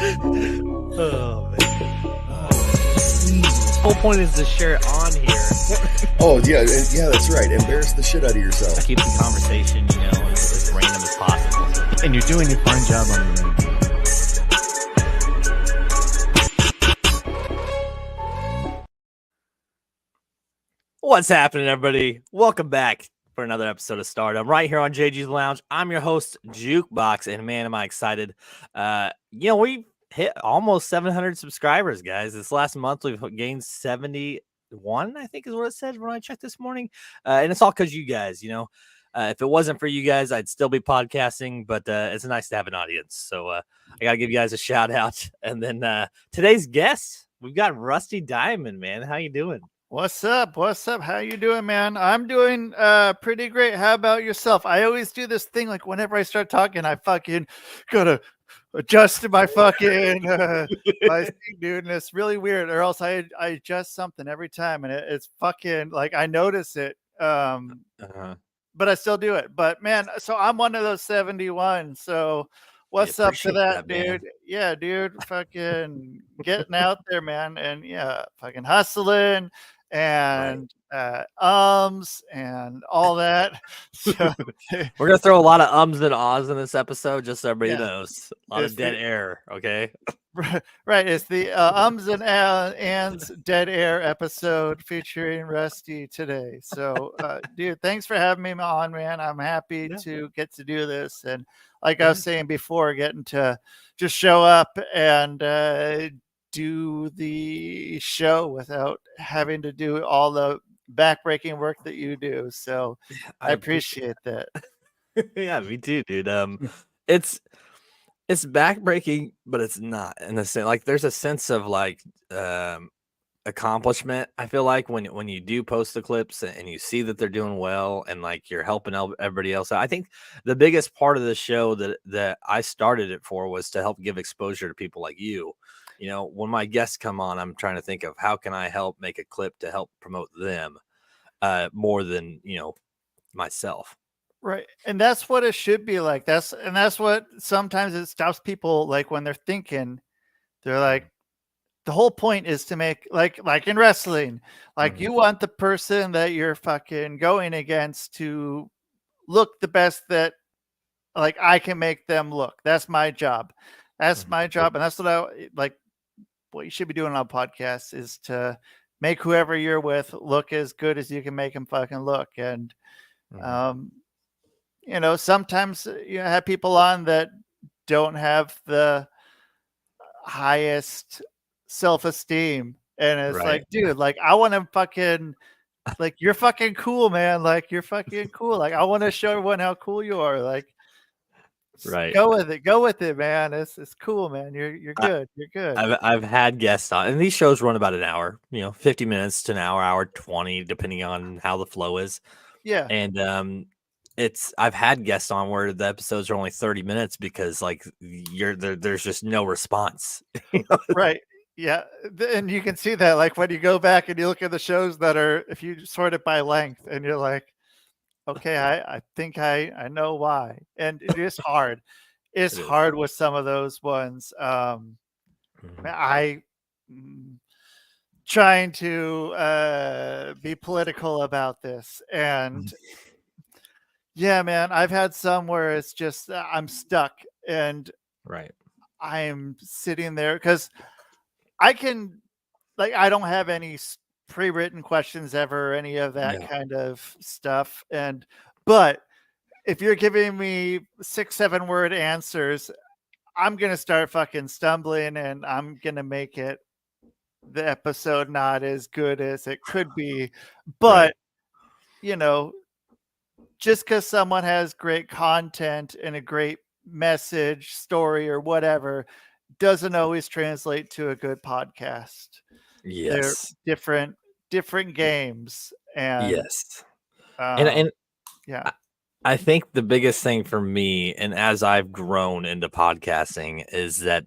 Oh man. The whole point is to share it on here. Oh yeah, that's right. Embarrass the shit out of yourself. Keep the conversation, as random as possible. And you're doing a fine job on your end. What's happening, everybody? Welcome back for another episode of Stardom right here on JG's Lounge. I'm your host, Jukebox, and man, am I excited. We hit almost 700 subscribers, guys. This last month, we've gained 71, I think is what it said when I checked this morning. And it's all because you guys, if it wasn't for you guys, I'd still be podcasting, but it's nice to have an audience. So I got to give you guys a shout out. And then today's guest, we've got Rusty Diamond, man. How you doing? What's up? How you doing, man? I'm doing pretty great. How about yourself? I always do this thing, like whenever I start talking, I fucking gotta adjust my fucking my thing, dude, and it's really weird. Or else I adjust something every time, and it's fucking like I notice it. But I still do it. But man, so I'm one of those 71. So what's up to that, dude? Yeah, dude, fucking getting out there, man, and yeah, fucking hustling and ums and all that. So we're gonna throw a lot of ums and ahs in this episode, just so everybody knows. A lot of dead air, okay? Right, it's the ums and ands dead air episode featuring Rusty today. So dude, thanks for having me on, man. I'm happy to get to do this, and like I was saying before, getting to just show up and do the show without having to do all the backbreaking work that you do. So I appreciate that. Yeah, me too, dude. It's backbreaking, but it's not in the sense, like there's a sense of like accomplishment. I feel like when you do post the clips and you see that they're doing well and like you're helping everybody else out. I think the biggest part of the show that I started it for was to help give exposure to people like you. When my guests come on, I'm trying to think of how can I help make a clip to help promote them more than, myself. Right. And that's what it should be like. That's what sometimes it stops people, like when they're thinking, they're like, the whole point is to make like in wrestling, like you want the person that you're fucking going against to look the best that like I can make them look. That's my job. That's my job. And that's what I like. What you should be doing on a podcast is to make whoever you're with look as good as you can make them fucking look. And, sometimes you have people on that don't have the highest self-esteem. And it's like, dude, like I want to fucking, like, you're fucking cool, man. Like you're fucking cool. Like I want to show everyone how cool you are. Like, go with it, man. It's cool, man. You're good. You're good. I've had guests on, and these shows run about an hour, 50 minutes to an hour 20, depending on how the flow is. Yeah. And I've had guests on where the episodes are only 30 minutes because like there's just no response. Right. Yeah. And you can see that like when you go back and you look at the shows that are, if you sort it by length and you're like, okay, I think I know why. And it is hard. It's hard with some of those ones. I trying to be political about this. And yeah, man, I've had some where it's just I'm stuck and I'm sitting there because I can, like, I don't have any pre-written questions ever, any of that kind of stuff. But if you're giving me 6-7 word answers, I'm gonna start fucking stumbling and I'm gonna make it the episode not as good as it could be. But just because someone has great content and a great message, story, or whatever doesn't always translate to a good podcast. Yes. They're different games. And yes. And yeah, I think the biggest thing for me, and as I've grown into podcasting, is that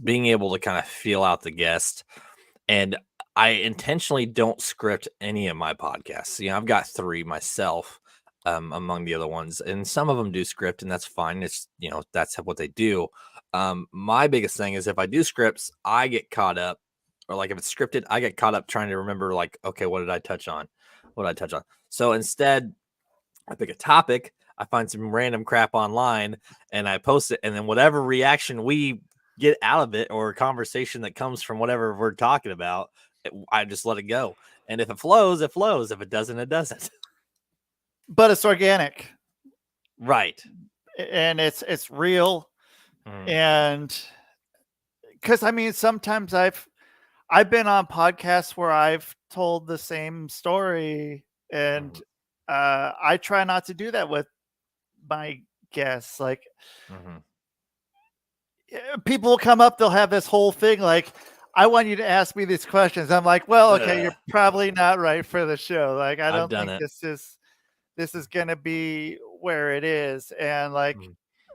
being able to kind of feel out the guest. And I intentionally don't script any of my podcasts. I've got 3 myself. among the other ones, and some of them do script, and that's fine. It's that's what they do. My biggest thing is if I do scripts, I get caught up, or like if it's scripted, I get caught up trying to remember like, okay, what did I touch on? What did I touch on? So instead, I pick a topic, I find some random crap online, and I post it, and then whatever reaction we get out of it or conversation that comes from whatever we're talking about, I just let it go. And if it flows, it flows. If it doesn't, it doesn't. But it's organic, Right. and it's real. Mm. And because I mean, sometimes I've been on podcasts where I've told the same story, and I try not to do that with my guests. Like, people will come up, they'll have this whole thing like, I want you to ask me these questions. I'm like, well, okay, you're probably not right for the show. Like, I don't think this is gonna be where it is. And like,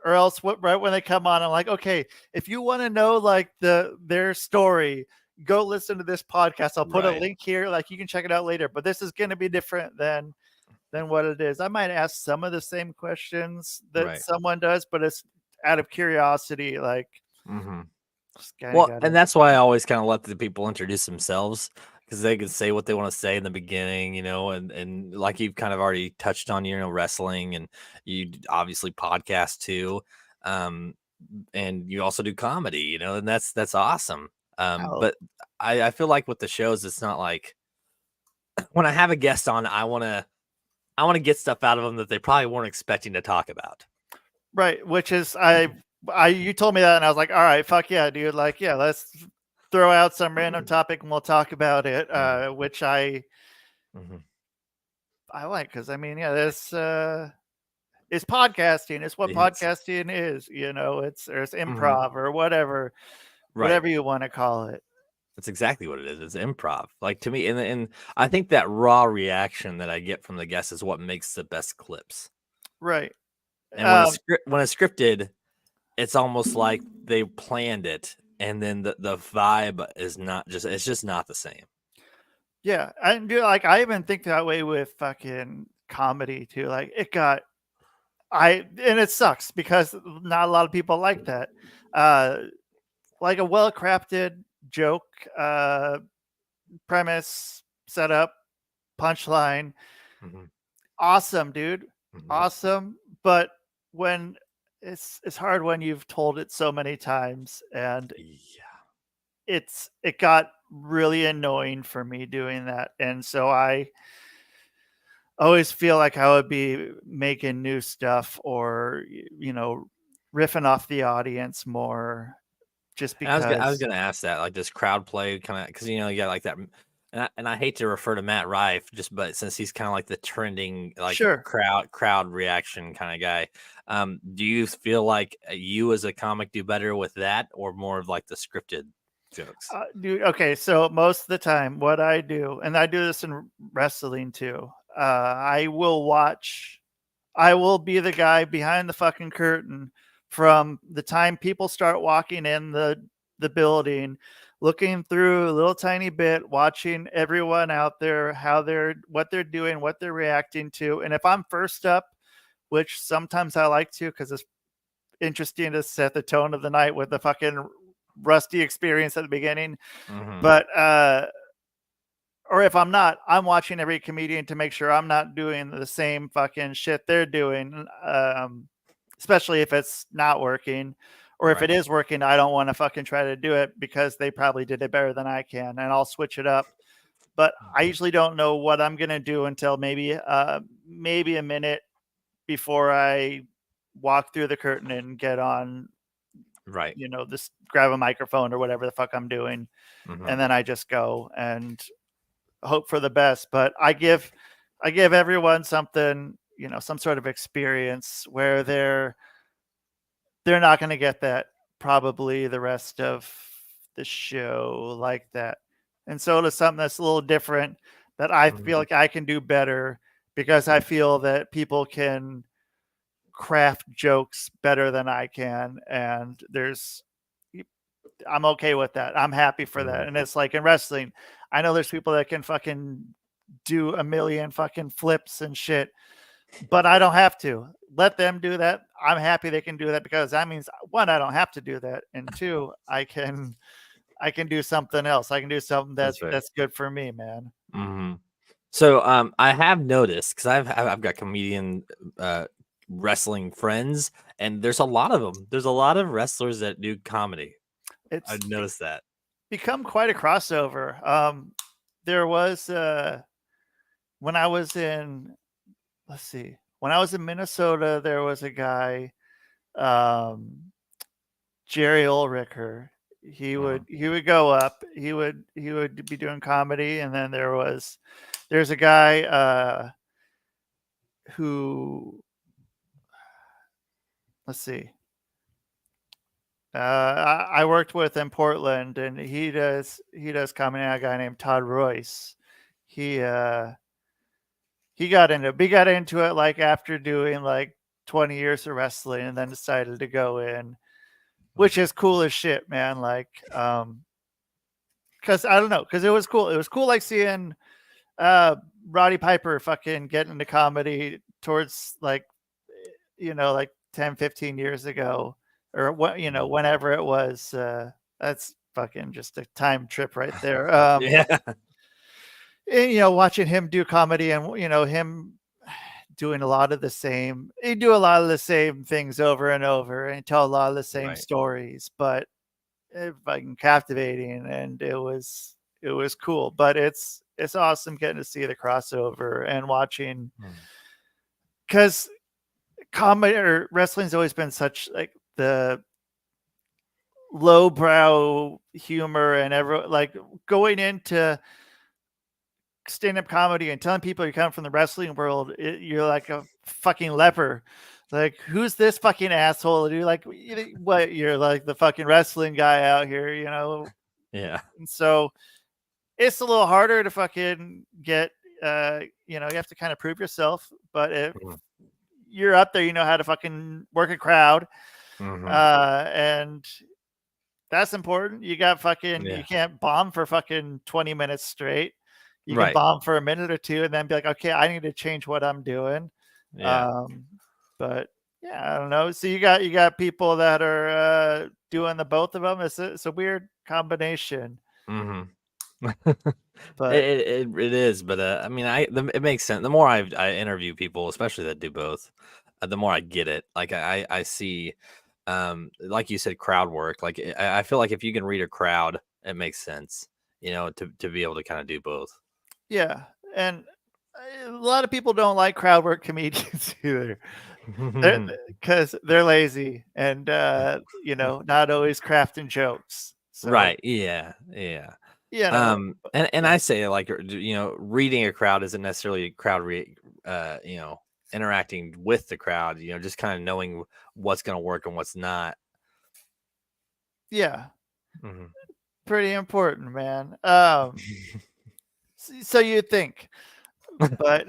or else right when they come on, I'm like, okay, if you want to know like their story, go listen to this podcast. I'll put a link here, like you can check it out later. But this is gonna be different than what it is. I might ask some of the same questions that someone does, but it's out of curiosity, like well, and that's why I always kind of let the people introduce themselves, because they can say what they want to say in the beginning, and like you've kind of already touched on, wrestling, and you obviously podcast too, and you also do comedy, and that's awesome. But I feel like with the shows, it's not like when I have a guest on, I want to get stuff out of them that they probably weren't expecting to talk about. Right, which is you told me that, and I was like, all right, fuck yeah, dude. Like, yeah, let's throw out some random topic and we'll talk about it. Which I like, because I mean, yeah, this is podcasting. It's what podcasting is. There's improv or whatever you want to call it. That's exactly what it is. It's improv. Like, to me, and I think that raw reaction that I get from the guests is what makes the best clips. Right. And when it's scripted, it's almost like they planned it, and then the vibe is it's just not the same. Yeah, and I even think that way with fucking comedy too. Like, and it sucks because not a lot of people like that. Like a well-crafted joke, premise, setup, punchline, awesome, dude, awesome. But when it's hard when you've told it so many times, and it got really annoying for me doing that. And so I always feel like I would be making new stuff, or riffing off the audience more, just because I was gonna ask that, like, this crowd play kind of, because you got like that. And I hate to refer to Matt Rife, but since he's kind of like the trending, like, crowd reaction kind of guy, do you feel like you as a comic do better with that, or more of like the scripted jokes? Dude, okay, so most of the time what I do, and I do this in wrestling too, I will be the guy behind the fucking curtain from the time people start walking in the building, looking through a little tiny bit, watching everyone out there, what they're doing, what they're reacting to. And if I'm first up, which sometimes I like to, because it's interesting to set the tone of the night with the fucking Rusty experience at the beginning. But or if I'm not, I'm watching every comedian to make sure I'm not doing the same fucking shit they're doing, especially if it's not working. Or if it is working, I don't want to fucking try to do it because they probably did it better than I can, and I'll switch it up. But I usually don't know what I'm going to do until maybe a minute before I walk through the curtain and get on, this grab a microphone or whatever the fuck I'm doing. And then I just go and hope for the best. But I give everyone something, some sort of experience where they're not going to get that probably the rest of the show like that. And so it is something that's a little different that I feel like I can do better, because I feel that people can craft jokes better than I can. And I'm okay with that. I'm happy for that. And it's like in wrestling, I know there's people that can fucking do a million fucking flips and shit, but I don't have to. Let them do that. I'm happy they can do that because that means, one, I don't have to do that, and two, I can do something else. I can do something That's right. that's good for me, man. Hmm. So I have noticed because I've got comedian wrestling friends, and there's a lot of them. There's a lot of wrestlers that do comedy. It's I've noticed that. become quite a crossover. There was when I was in, let's see, when I was in Minnesota, there was a guy, um, Jerry Ulricher. Mhm. He would go up. He would be doing comedy, and then there's a guy who, let's see. I worked with in Portland, and he does comedy. A guy named Todd Royce. He uh, he got into it like after doing like 20 years of wrestling, and then decided to go in, which is cool as shit, man. Like, because I don't know, because it was cool. It was cool, like seeing uh Roddy Piper fucking get into comedy towards like, like 10, 15 years ago, or what, whenever it was. That's fucking just a time trip right there. Yeah. And, watching him do comedy, and him doing a lot of the same, he do a lot of the same things over and over and tell a lot of the same Right. stories, but fucking captivating, and it was cool. But it's awesome getting to see the crossover and watching, because comedy or wrestling's always been such like the lowbrow humor, and like going into stand-up comedy and telling people you come from the wrestling world, you're like a fucking leper. Like, who's this fucking asshole? And you're like, what? You're like the fucking wrestling guy out here, Yeah. And so it's a little harder to fucking get. You have to kind of prove yourself. But if Mhm. you're up there, you know how to fucking work a crowd, Mhm. and that's important. You got fucking, Yeah. you can't bomb for fucking 20 minutes straight. You can Right. bomb for a minute or two and then be like, okay, I need to change what I'm doing. Yeah. But yeah, I don't know. So you got people that are doing the both of them. It's a weird combination, Hmm. but It is, but I mean, it makes sense. The more I interview people, especially that do both, the more I get it. Like I see, like you said, crowd work. Like I feel like if you can read a crowd, it makes sense. To be able to kind of do both. yeah. And a lot of people don't like crowd work comedians either. Because they're lazy and not always crafting jokes. So Right. Yeah. Yeah. you know, And yeah, I say like reading a crowd isn't necessarily interacting with the crowd. Just kind of knowing what's going to work and what's not. yeah, Mhm. pretty important, man. So you think, but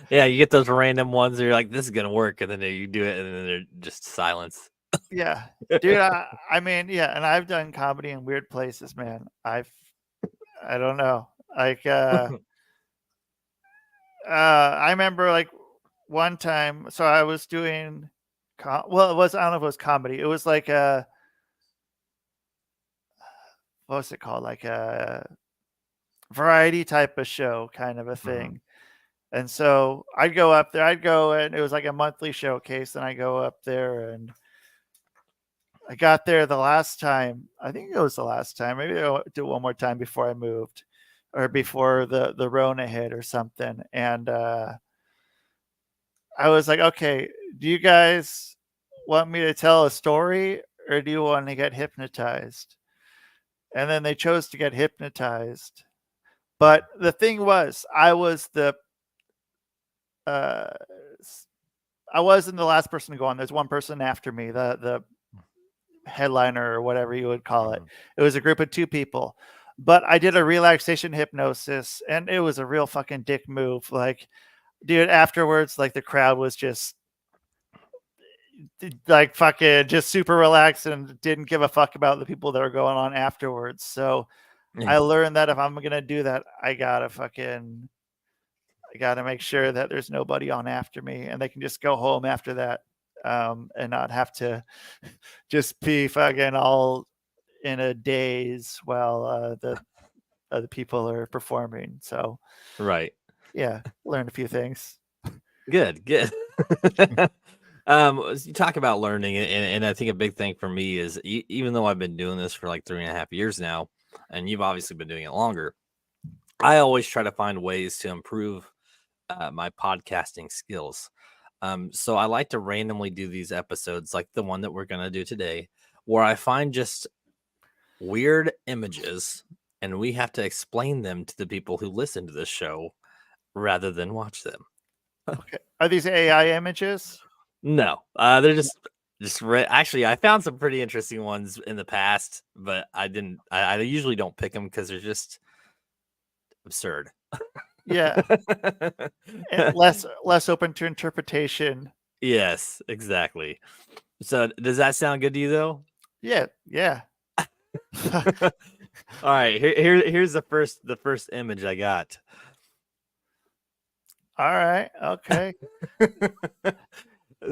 Yeah, you get those random ones that you're like, this is gonna work, and then you do it, and then they're just silence. yeah, dude, I mean, yeah, and I've done comedy in weird places, man. I don't know, like, I remember like one time, so I was doing, well, I don't know if it was comedy. It was like what was it called? Like a variety type of show, kind of a Mhm. thing. And so I'd go up there. I'd go, and it was like a monthly showcase. And I go up there, and I got there the last time. I think it was the last time. Maybe I'll do it one more time before I moved, or before the Rona hit or something. And I was like, okay, do you guys want me to tell a story, or do you want to get hypnotized? And then they chose to get hypnotized. But the thing was, uh, I wasn't the last person to go on. There's one person after me, the headliner or whatever you would call it. Mhm. It was a group of two people, but I did a relaxation hypnosis, and it was a real fucking dick move. Like, dude, afterwards, like the crowd was just like fucking just super relaxed and didn't give a fuck about the people that were going on afterwards. So Yeah. I learned that if I'm gonna do that, I gotta fucking I got to make sure that there's nobody on after me, and they can just go home after that, and not have to just be fucking all in a daze while the other people are performing. So Right. yeah, learned a few things. Good. You talk about learning, and I think a big thing for me is even though I've been doing this for like 3.5 years now, and you've obviously been doing it longer, I always try to find ways to improve my podcasting skills. So I like to randomly do these episodes, like the one that we're gonna do today, where I find just weird images, and we have to explain them to the people who listen to this show rather than watch them. Okay, are these AI images? No, they're just actually, I found some pretty interesting ones in the past, but I didn't. I usually don't pick them because they're just absurd. Yeah, and less open to interpretation. Yes, exactly. So, does that sound good to you, though? Yeah. All right, here's the first image I got. All right. Okay.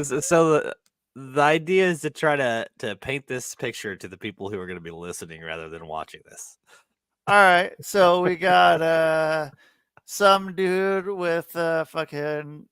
So the idea is to try to paint this picture to the people who are going to be listening rather than watching this. All right. So we got some dude with fucking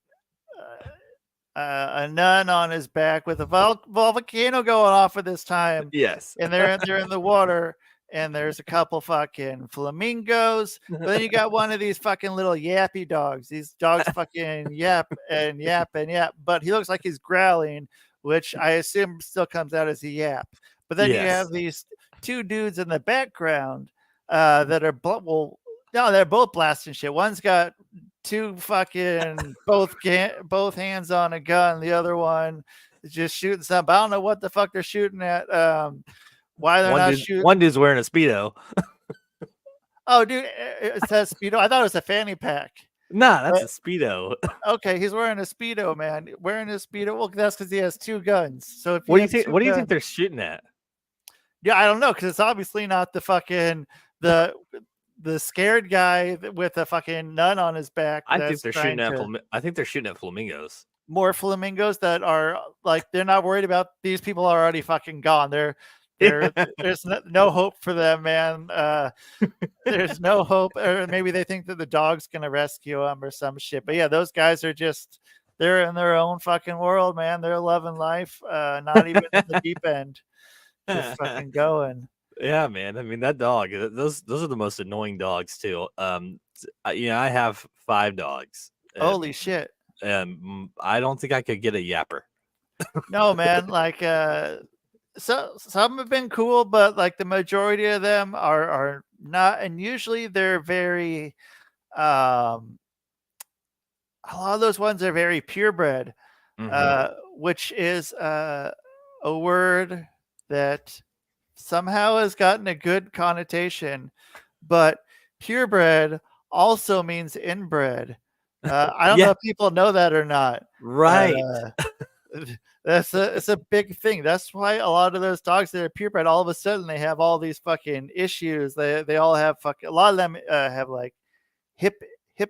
a nun on his back with a volcano going off at this time, Yes. and they're in the water, and there's a couple fucking flamingos. But then you got one of these fucking little yappy dogs. These dogs fucking yap and yap and yap, but he looks like he's growling, which I assume still comes out as a yap. But then you Yes. have these two dudes in the background that are no, they're both blasting shit. One's got two fucking both hands on a gun. The other one is just shooting something. I don't know what the fuck they're shooting at. Why they're not shooting? One dude's wearing a Speedo. Oh, dude, it says Speedo. I thought it was a fanny pack. Nah, that's a Speedo. Okay, he's wearing a Speedo, man. Wearing a Speedo. Well, that's because he has two guns. So if What do you think? What do you think they're shooting at? Yeah, I don't know, because it's obviously not the fucking the scared guy with a fucking nun on his back. I think they're shooting at. I think they're shooting at flamingos. More flamingos that are like, they're not worried about these people are already fucking gone. There's no hope for them, man. There's no hope, or maybe they think that the dog's gonna rescue them or some shit. But yeah, those guys are they're in their own fucking world, man. They're loving life, not even in the deep end, just fucking going. Yeah, man. I mean, that dog. Those are the most annoying dogs too. I have 5 dogs. Holy shit! I don't think I could get a yapper. No, man. Like, so some have been cool, but like the majority of them are not, and usually they're very a lot of those ones are very purebred, which is a word that somehow has gotten a good connotation, but purebred also means inbred. I don't know if people know that or not. Right. It's a big thing. That's why a lot of those dogs that are purebred, all of a sudden they have all these fucking issues. They all have a lot of them have like hip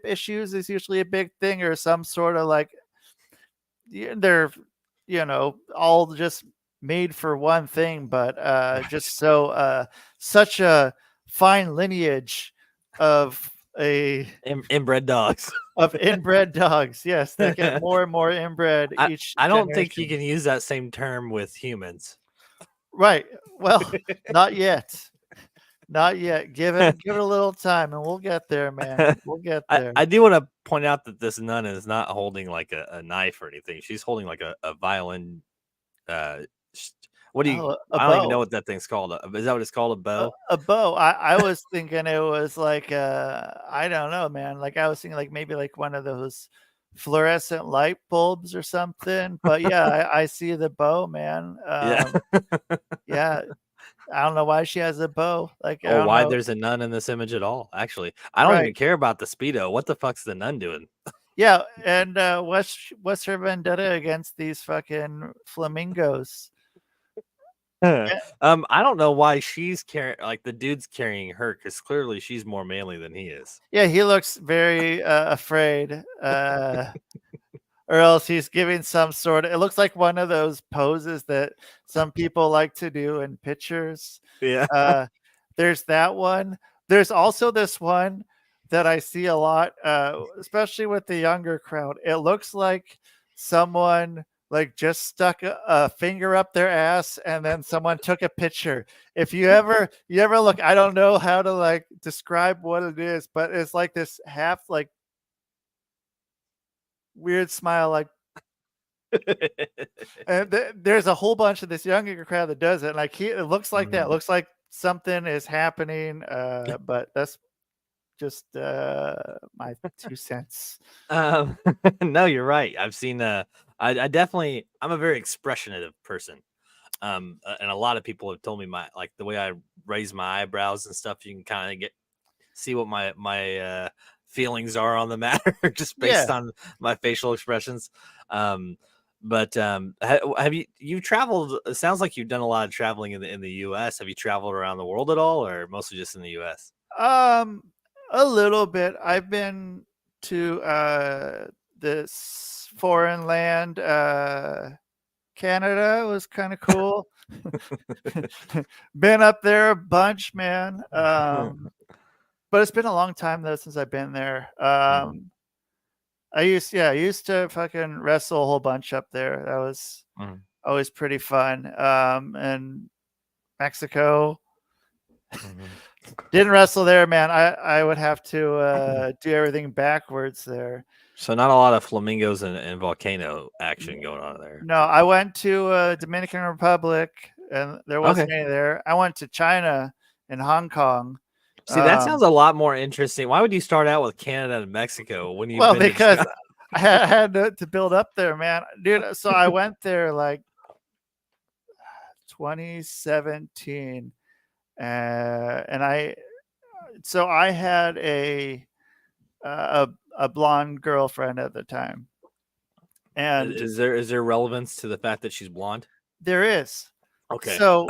issues is usually a big thing, or some sort of like they're all just made for one thing, but just so such a fine lineage of inbred dogs. Of inbred dogs, yes, that get more and more inbred each I don't think generation. you can use that same term with humans. Right. Well, not yet. Not yet. Give it a little time, and we'll get there, man. We'll get there. I do want to point out that this nun is not holding like a knife or anything. She's holding like a violin. What do you? I don't even know what that thing's called. Is that what it's called? A bow? A bow. I was thinking it was like I don't know, man. Like I was thinking like maybe like one of those fluorescent light bulbs or something. But yeah, I see the bow, man. Yeah. I don't know why she has a bow. Like, or why there's a nun in this image at all. Actually, I don't even care about the Speedo. What the fuck's the nun doing? Yeah, and what's her vendetta against these fucking flamingos? I don't know why she's carrying, like the dude's carrying her, because clearly she's more manly than he is. Yeah, he looks very afraid. Or else he's giving some sort of, it looks like one of those poses that some people like to do in pictures. Yeah. There's that one. There's also this one that I see a lot, especially with the younger crowd. It looks like someone like just stuck a finger up their ass and then someone took a picture. If you ever look, I don't know how to like describe what it is, but it's like this half like weird smile, like, and there's a whole bunch of this younger crowd that does it. Like it looks like that. It looks like something is happening. But that's just my 2 cents. No, you're right. I've seen. I definitely. I'm a very expressionative person. And a lot of people have told me like the way I raise my eyebrows and stuff. You can kind of see what my feelings are on the matter just based on my facial expressions. But have you traveled? It sounds like you've done a lot of traveling in the U.S. Have you traveled around the world at all, or mostly just in the U.S.? A little bit. I've been to this foreign land. Canada was kind of cool. Been up there a bunch, man. But it's been a long time though since I've been there. I used to fucking wrestle a whole bunch up there. That was always pretty fun. And Mexico. Didn't wrestle there, man. I would have to do everything backwards there. So not a lot of flamingos and volcano action going on there. No, I went to Dominican Republic and there wasn't any there. I went to China and Hong Kong. See, that sounds a lot more interesting. Why would you start out with Canada and Mexico when you? Well, because I had to build up there, man, dude. So I went there like 2017, and I had a blonde girlfriend at the time. And is there relevance to the fact that she's blonde? There is. Okay. So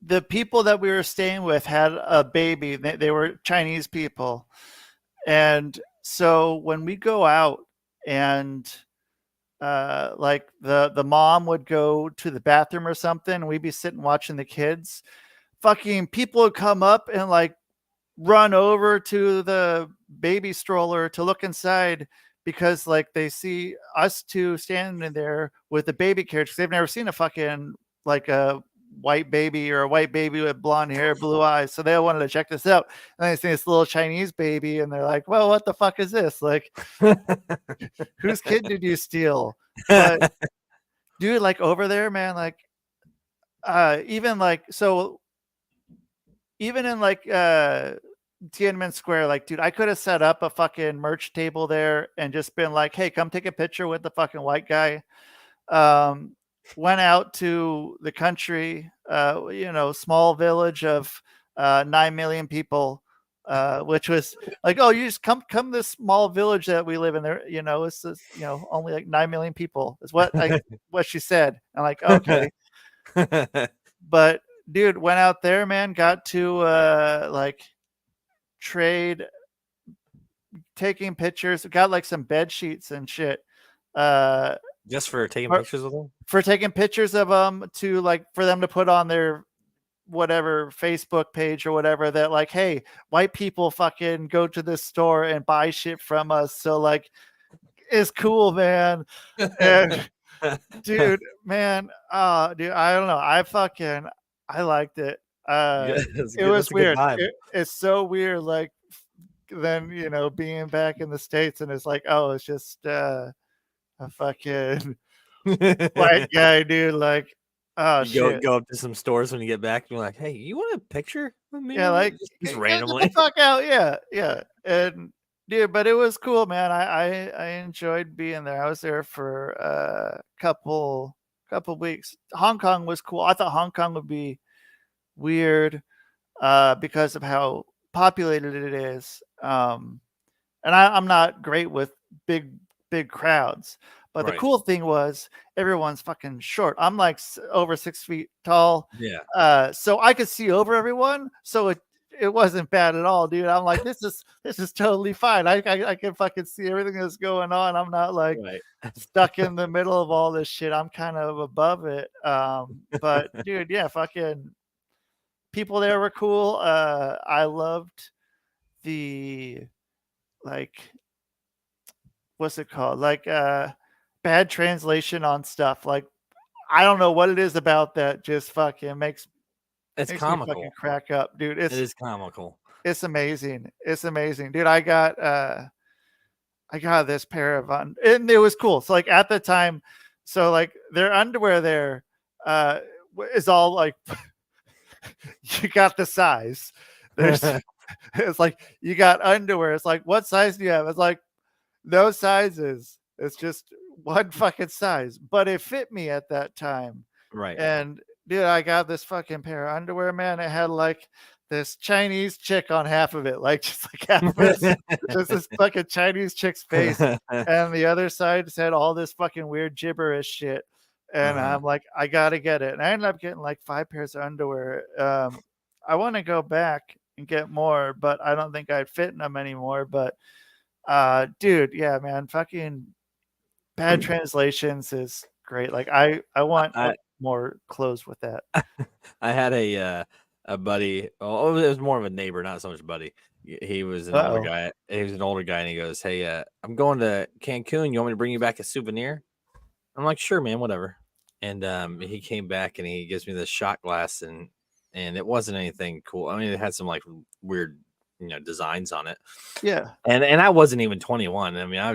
the people that we were staying with had a baby. They were Chinese people. And so when we go out and like the mom would go to the bathroom or something, we'd be sitting watching the kids, fucking people would come up and like run over to the baby stroller to look inside because like they see us two standing there with the baby carriage because they've never seen a fucking like a white baby or a white baby with blonde hair, blue eyes. So they wanted to check this out. And they see this little Chinese baby and they're like, well, what the fuck is this? Like, whose kid did you steal? But dude, like over there, man, like, even like, so even in like, Tiananmen Square, like, dude, I could have set up a fucking merch table there and just been like, hey, come take a picture with the fucking white guy. Went out to the country, small village of 9 million people, which was like, oh, you just come this small village that we live in there, it's just, only like 9 million people is what what she said. I'm like, okay. But dude, went out there, man, got to like trade, taking pictures, got like some bed sheets and shit. Just for taking pictures of them? For taking pictures of them to like for them to put on their whatever Facebook page or whatever that like, hey, white people fucking go to this store and buy shit from us. So like it's cool, man. And dude, man, dude, I don't know. I liked it. It was weird. It's so weird, like then being back in the States and it's like, oh, it's just a fucking white guy, dude. Like, oh, shit. Go up to some stores when you get back and you're like, hey, you want a picture with me? Yeah, like just randomly. Get the fuck out. Yeah. And dude, but it was cool, man. I enjoyed being there. I was there for a couple weeks. Hong Kong was cool. I thought Hong Kong would be weird because of how populated it is. And I'm not great with big crowds, But the Right. cool thing was everyone's fucking short. I'm like over 6 feet tall. Yeah. So I could see over everyone. So it wasn't bad at all, dude. I'm like, this is totally fine. I can fucking see everything that's going on. I'm not like Right. stuck in the middle of all this shit. I'm kind of above it. But dude, yeah, fucking people there were cool. I loved the like what's it called? Like bad translation on stuff. Like I don't know what it is about that just fucking It's makes me fucking comical. crack up, dude. It is comical. It's amazing. It's amazing, dude. I got this pair of and it was cool. So like at the time, so like their underwear there is all like you got the size. There's it's like you got underwear. It's like what size do you have? It's like no sizes. It's just one fucking size. But it fit me at that time. Right. And dude, I got this fucking pair of underwear, man. It had like this Chinese chick on half of it, like just like half of it. Just this fucking Chinese chick's face, and the other side said all this fucking weird gibberish shit. And I'm like, I gotta get it. And I ended up getting like 5 pairs of underwear. I want to go back and get more, but I don't think I'd fit in them anymore. But dude, yeah, man, fucking bad translations is great. Like I want more clothes with that. I had a buddy. Oh, it was more of a neighbor, not so much buddy. He was an older guy. He was an older guy, and he goes, "Hey, I'm going to Cancun. You want me to bring you back a souvenir?" I'm like, "Sure, man, whatever." And he came back and he gives me this shot glass, and it wasn't anything cool. I mean, it had some like weird, designs on it. Yeah. And I wasn't even 21. I mean, I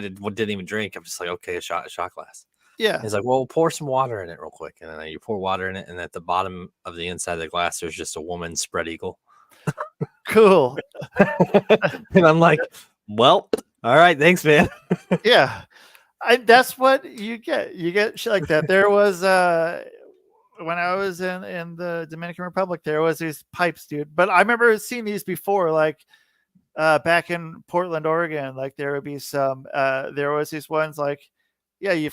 didn't even drink. I'm just like, okay, a shot glass. Yeah. He's like, well, pour some water in it real quick. And then you pour water in it. And at the bottom of the inside of the glass, there's just a woman's spread eagle. Cool. And I'm like, well, all right. Thanks, man. Yeah. That's what you get. You get shit like that. There was when I was in the Dominican Republic, there was these pipes, dude. But I remember seeing these before, like back in Portland, Oregon. Like there would be some there was these ones like, yeah, you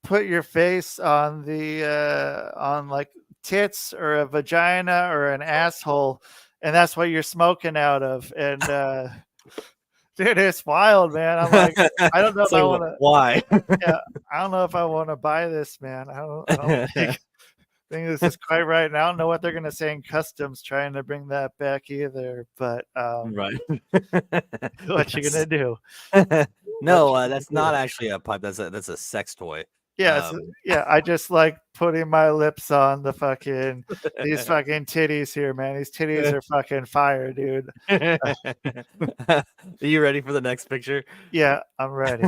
put your face on the on like tits or a vagina or an asshole, and that's what you're smoking out of. And dude, it's wild, man. I'm like, I don't know if I want to. Why? Yeah, I don't know if I want to buy this, man. I don't think this is quite right. And I don't know what they're gonna say in customs trying to bring that back either. But right. what you gonna do? No, that's not actually a pipe. That's a sex toy. Yeah, yeah. I just like putting my lips on the fucking these fucking titties here, man. These titties are fucking fire, dude. Are you ready for the next picture? Yeah, I'm ready.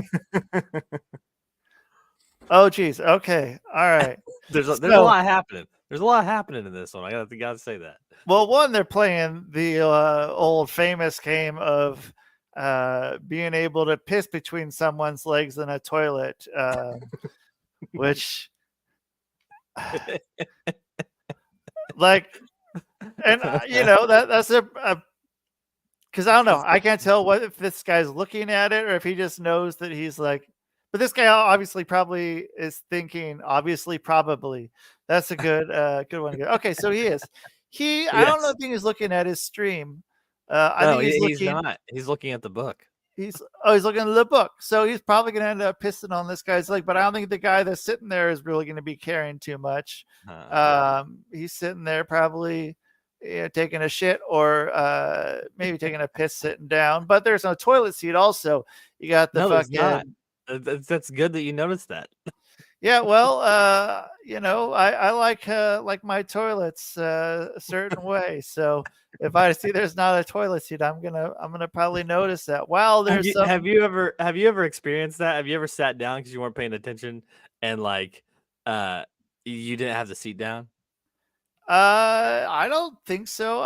Oh, geez. Okay. All right. There's a lot happening. There's a lot happening in this one. I gotta say that. Well, one, they're playing the old famous game of being able to piss between someone's legs in a toilet, which like, and that's a because I don't know. I can't tell what if this guy's looking at it or if he just knows that he's like. But this guy obviously probably is thinking. Obviously, probably. That's a good one to get. Okay, so he is. Yes. I don't know if he's looking at his stream. I think he's not. He's looking at the book. He's looking at the book. So he's probably going to end up pissing on this guy's leg. But I don't think the guy that's sitting there is really going to be caring too much. He's sitting there probably taking a shit or maybe taking a piss sitting down. But there's no toilet seat also. You got the fucking... That's good that you noticed that. Yeah, well, I like my toilets a certain way. So if I see there's not a toilet seat, I'm gonna probably notice that. Wow, there's have you ever experienced that? Have you ever sat down because you weren't paying attention and like you didn't have the seat down? I don't think so.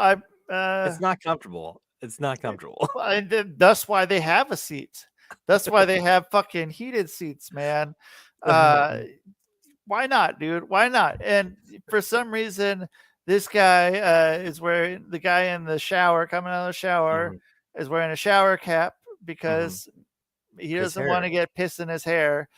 It's not comfortable. It's not comfortable. And that's why they have a seat. That's why they have fucking heated seats, man. Why not, dude? Why not? And for some reason, this guy is wearing the guy in the shower, coming out of the shower, is wearing a shower cap because He His doesn't want to hair. get piss in his hair.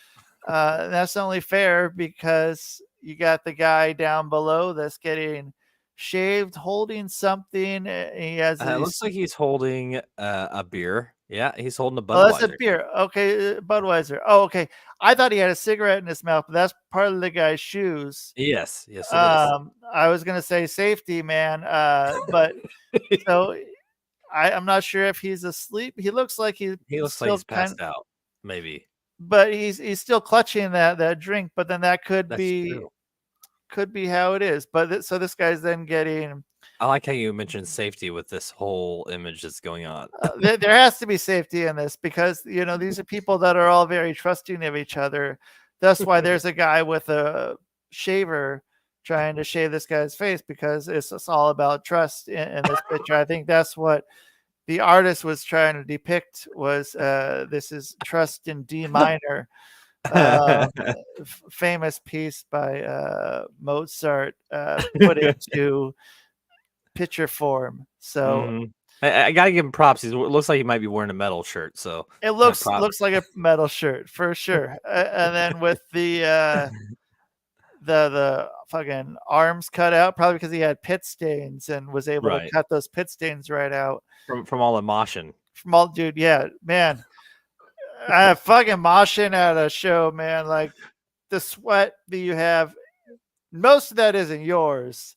That's only fair because you got the guy down below that's getting shaved, holding something. He has It these. looks like he's holding a beer. Yeah, he's holding a Oh, that's a Budweiser. beer. Okay, Budweiser. Oh, okay. I thought he had a cigarette in his mouth, but that's part of the guy's shoes. Yes, yes, it is. I was gonna say safety, man. But so I'm not sure if he's asleep. He looks like he's He looks like still he's passed out. Maybe but he's still clutching that drink. But then that could that's be true. how it is. But so this guy's then getting. I like how you mentioned safety with this whole image that's going on. There has to be safety in this because these are people that are all very trusting of each other. That's why there's a guy with a shaver trying to shave this guy's face because it's all about trust in this picture. I think that's what the artist was trying to depict was this is trust in D minor, famous piece by Mozart put into picture form. So I gotta give him props. It looks like he might be wearing a metal shirt. So it looks like a metal shirt for sure. And then with the fucking arms cut out, probably because he had pit stains and was able to cut those pit stains right out from all the moshing. From all, dude, yeah, man. I fucking moshing at a show, man. Like the sweat that you have, most of that isn't yours.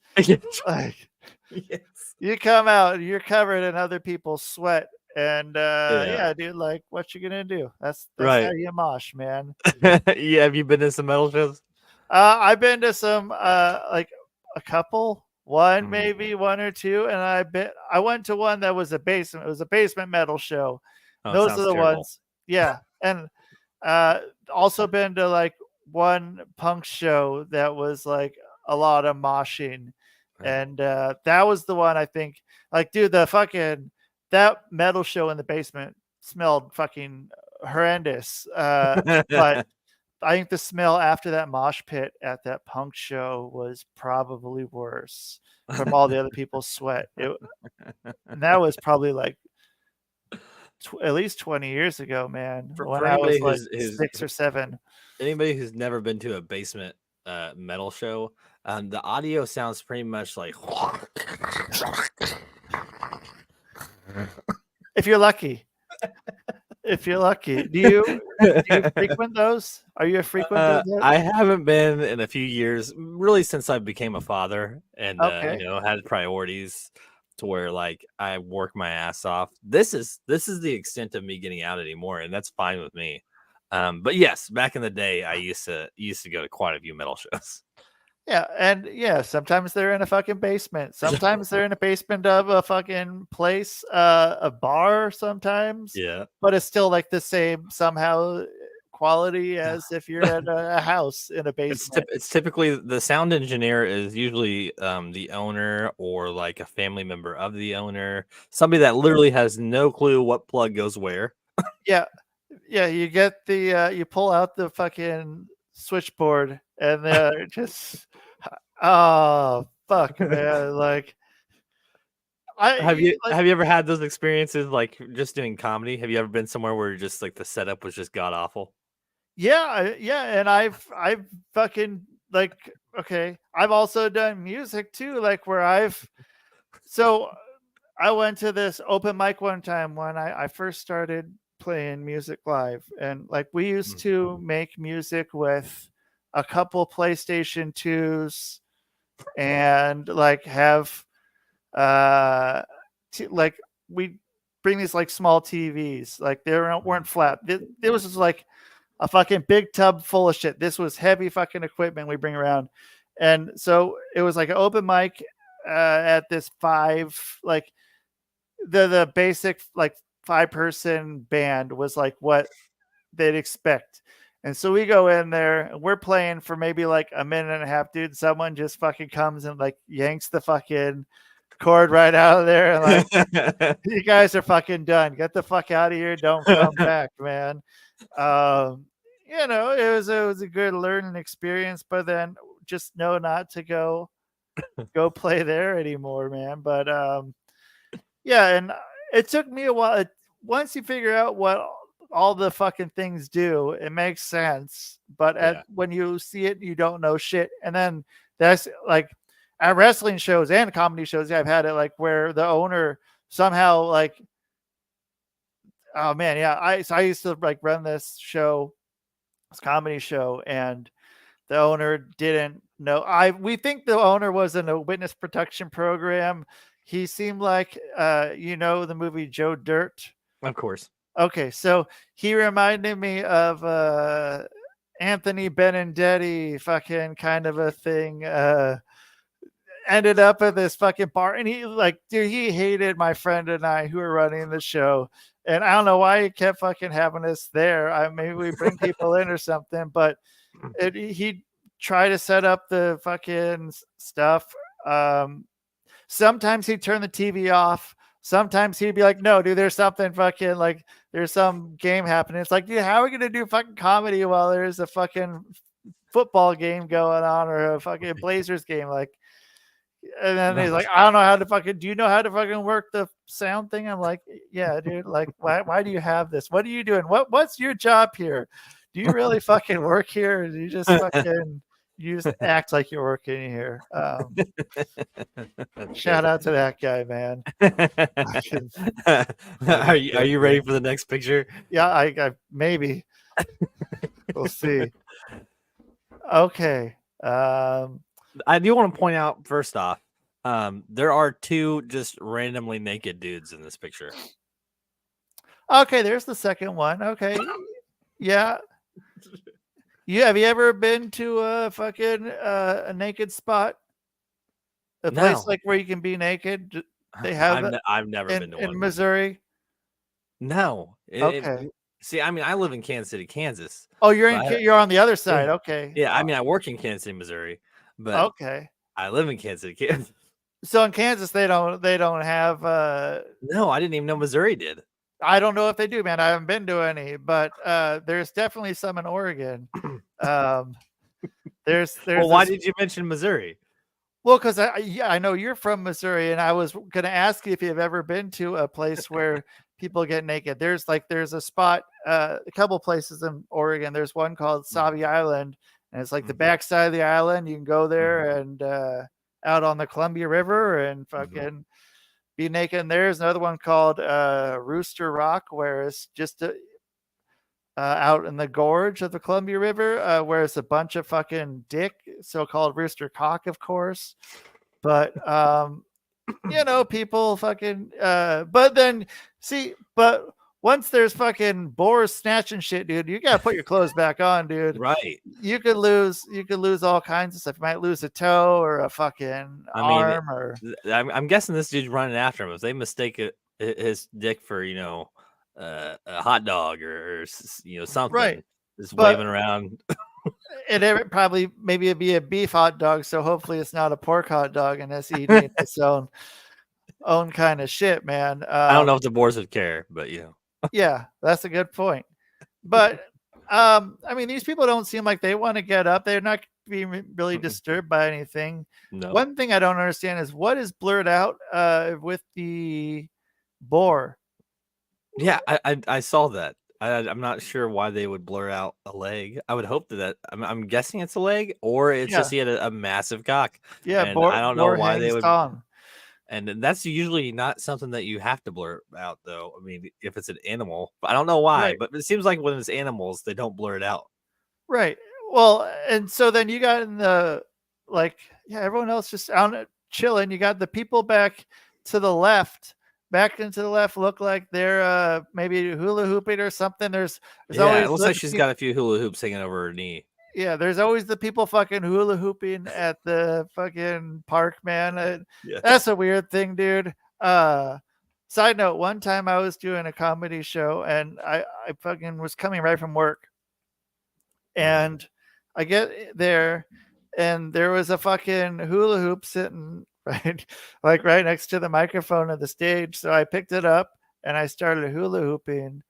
Like, yes. You come out, you're covered in other people's sweat, and yeah, dude, like, what you gonna do? That's how you mosh, man. Yeah, have you been to some metal shows? I've been to some, like a couple, maybe one or two, and I went to one that was a basement. It was a basement metal show. Those are the ones, yeah. And also been to like one punk show that was like a lot of moshing. And that was the one I think, like, dude, that metal show in the basement smelled fucking horrendous. But I think the smell after that mosh pit at that punk show was probably worse from all the other people's sweat. And that was probably like at least 20 years ago, man. When I was like 6 or 7. Anybody who's never been to a basement metal show, the audio sounds pretty much like if you're lucky. If you're lucky. Do you frequent those? Are you a frequent? I haven't been in a few years, really, since I became a father and had priorities to where like I work my ass off. This is the extent of me getting out anymore, and that's fine with me. But yes, back in the day, I used to go to quite a few metal shows. Yeah, and yeah, sometimes they're in a fucking basement. Sometimes they're in a basement of a fucking place, a bar sometimes. Yeah. But it's still like the same somehow quality as if you're at a house in a basement. It's typically the sound engineer is usually the owner or like a family member of the owner, somebody that literally has no clue what plug goes where. Yeah. Yeah, you get the you pull out the fucking switchboard and they're just oh fuck, man. Like have you ever had those experiences like just doing comedy? Have you ever been somewhere where just like the setup was just god awful? Yeah, and I've fucking like okay. I've also done music too, like where so I went to this open mic one time when I first started playing music live, and like we used to make music with a couple PlayStation 2s and like have like we bring these like small TVs, like they weren't flat. There was just like a fucking big tub full of shit. This was heavy fucking equipment we bring around, and so it was like an open mic at this 5 like the basic like 5-person band was like what they'd expect. And so we go in there and we're playing for maybe like a minute and a half, dude. Someone just fucking comes and like yanks the fucking cord right out of there. And like, you guys are fucking done. Get the fuck out of here. Don't come back, man. It was a good learning experience, but then just know not to go play there anymore, man. But yeah, and it took me a while. Once you figure out what all the fucking things do. It makes sense, but Yeah. when you see it, you don't know shit. And then that's like at wrestling shows and comedy shows. I've had it like where the owner somehow like, oh man, yeah. I used to like run this show, this comedy show, and the owner didn't know. We think the owner was in a witness protection program. He seemed like the movie Joe Dirt. Of course. Okay, so he reminded me of Anthony Benedetti, fucking kind of a thing. Ended up at this fucking bar, and he like, dude, he hated my friend and I who were running the show. And I don't know why he kept fucking having us there. Maybe we bring people in or something, but he tried to set up the fucking stuff. Sometimes he'd turn the TV off. Sometimes he'd be like, no, dude, there's something fucking like, there's some game happening. It's like, dude, how are we going to do fucking comedy while there's a fucking football game going on or a fucking Blazers game? Like, and then he's like, I don't know how to fucking, do you know how to fucking work the sound thing? I'm like, yeah, dude, like, why do you have this? What are you doing? What's your job here? Do you really fucking work here? Or do you just fucking, you just act like you're working here? Shout out to that guy, man. Are you ready for the next picture? Yeah, I maybe. We'll see. Okay. I do want to point out first off, there are two just randomly naked dudes in this picture. Okay, there's the second one. Okay. Yeah. Have you ever been to a fucking a naked spot? A place like where you can be naked? They have I've never been to one in Missouri. No. Okay. See, I mean, I live in Kansas City, Kansas. Oh, you're on the other side. Okay. Yeah, I mean, I work in Kansas City, Missouri, but okay, I live in Kansas City, Kansas. So in Kansas, they don't have. No, I didn't even know Missouri did. I don't know if they do, man. I haven't been to any, but there's definitely some in Oregon. There's. Well, why did you mention Missouri? Well, because I know you're from Missouri, and I was going to ask you if you've ever been to a place where people get naked. There's a spot, a couple places in Oregon. There's one called Sauvie Island, and it's like the backside of the island. You can go there and out on the Columbia River and fucking be naked. And there's another one called Rooster Rock, where it's just out in the gorge of the Columbia River, where it's a bunch of fucking dick, so-called rooster cock, of course. But people fucking but once there's fucking boars snatching shit, dude, you gotta put your clothes back on, dude. Right. You could lose all kinds of stuff. You might lose a toe or a fucking arm. Or I'm guessing this dude's running after him. If they mistake his dick for a hot dog or something, right, just waving around. And probably maybe it'd be a beef hot dog, so hopefully it's not a pork hot dog and it's eating its own kind of shit, man. I don't know if the boars would care, but yeah, that's a good point. But I mean, these people don't seem like they want to get up. They're not being really disturbed by anything. No. One thing I don't understand is what is blurred out with the boar. Yeah, I saw that. I'm not sure why they would blur out a leg. I would hope that I'm guessing it's a leg, or it's just he had a massive cock. Yeah, I don't know why they would. Tongue. And that's usually not something that you have to blur out, though. I mean, if it's an animal, I don't know why, but it seems like when it's animals, they don't blur it out. Right. Well, and so then you got in the everyone else just out chilling. You got the people back to the left. Back into the left look like they're maybe hula hooping or something. There's always it looks like she's got a few hula hoops hanging over her knee. Yeah, there's always the people fucking hula hooping at the fucking park, man. That's a weird thing, dude. Side note, one time I was doing a comedy show and I fucking was coming right from work. And I get there and there was a fucking hula hoop sitting right next to the microphone of the stage. So I picked it up and I started hula hooping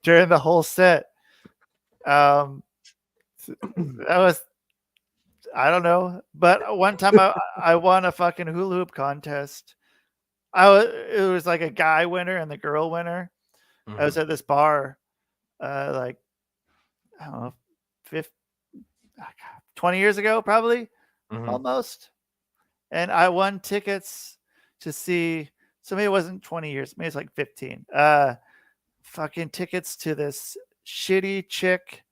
during the whole set. That was, I don't know, but one time I won a fucking hula hoop contest. It was like a guy winner and the girl winner. I was Mhm. at this bar, like I don't know, 50, 20 years ago, probably Mhm. almost. And I won tickets to see. So maybe it wasn't 20 years, maybe it's like 15. Fucking tickets to this shitty chick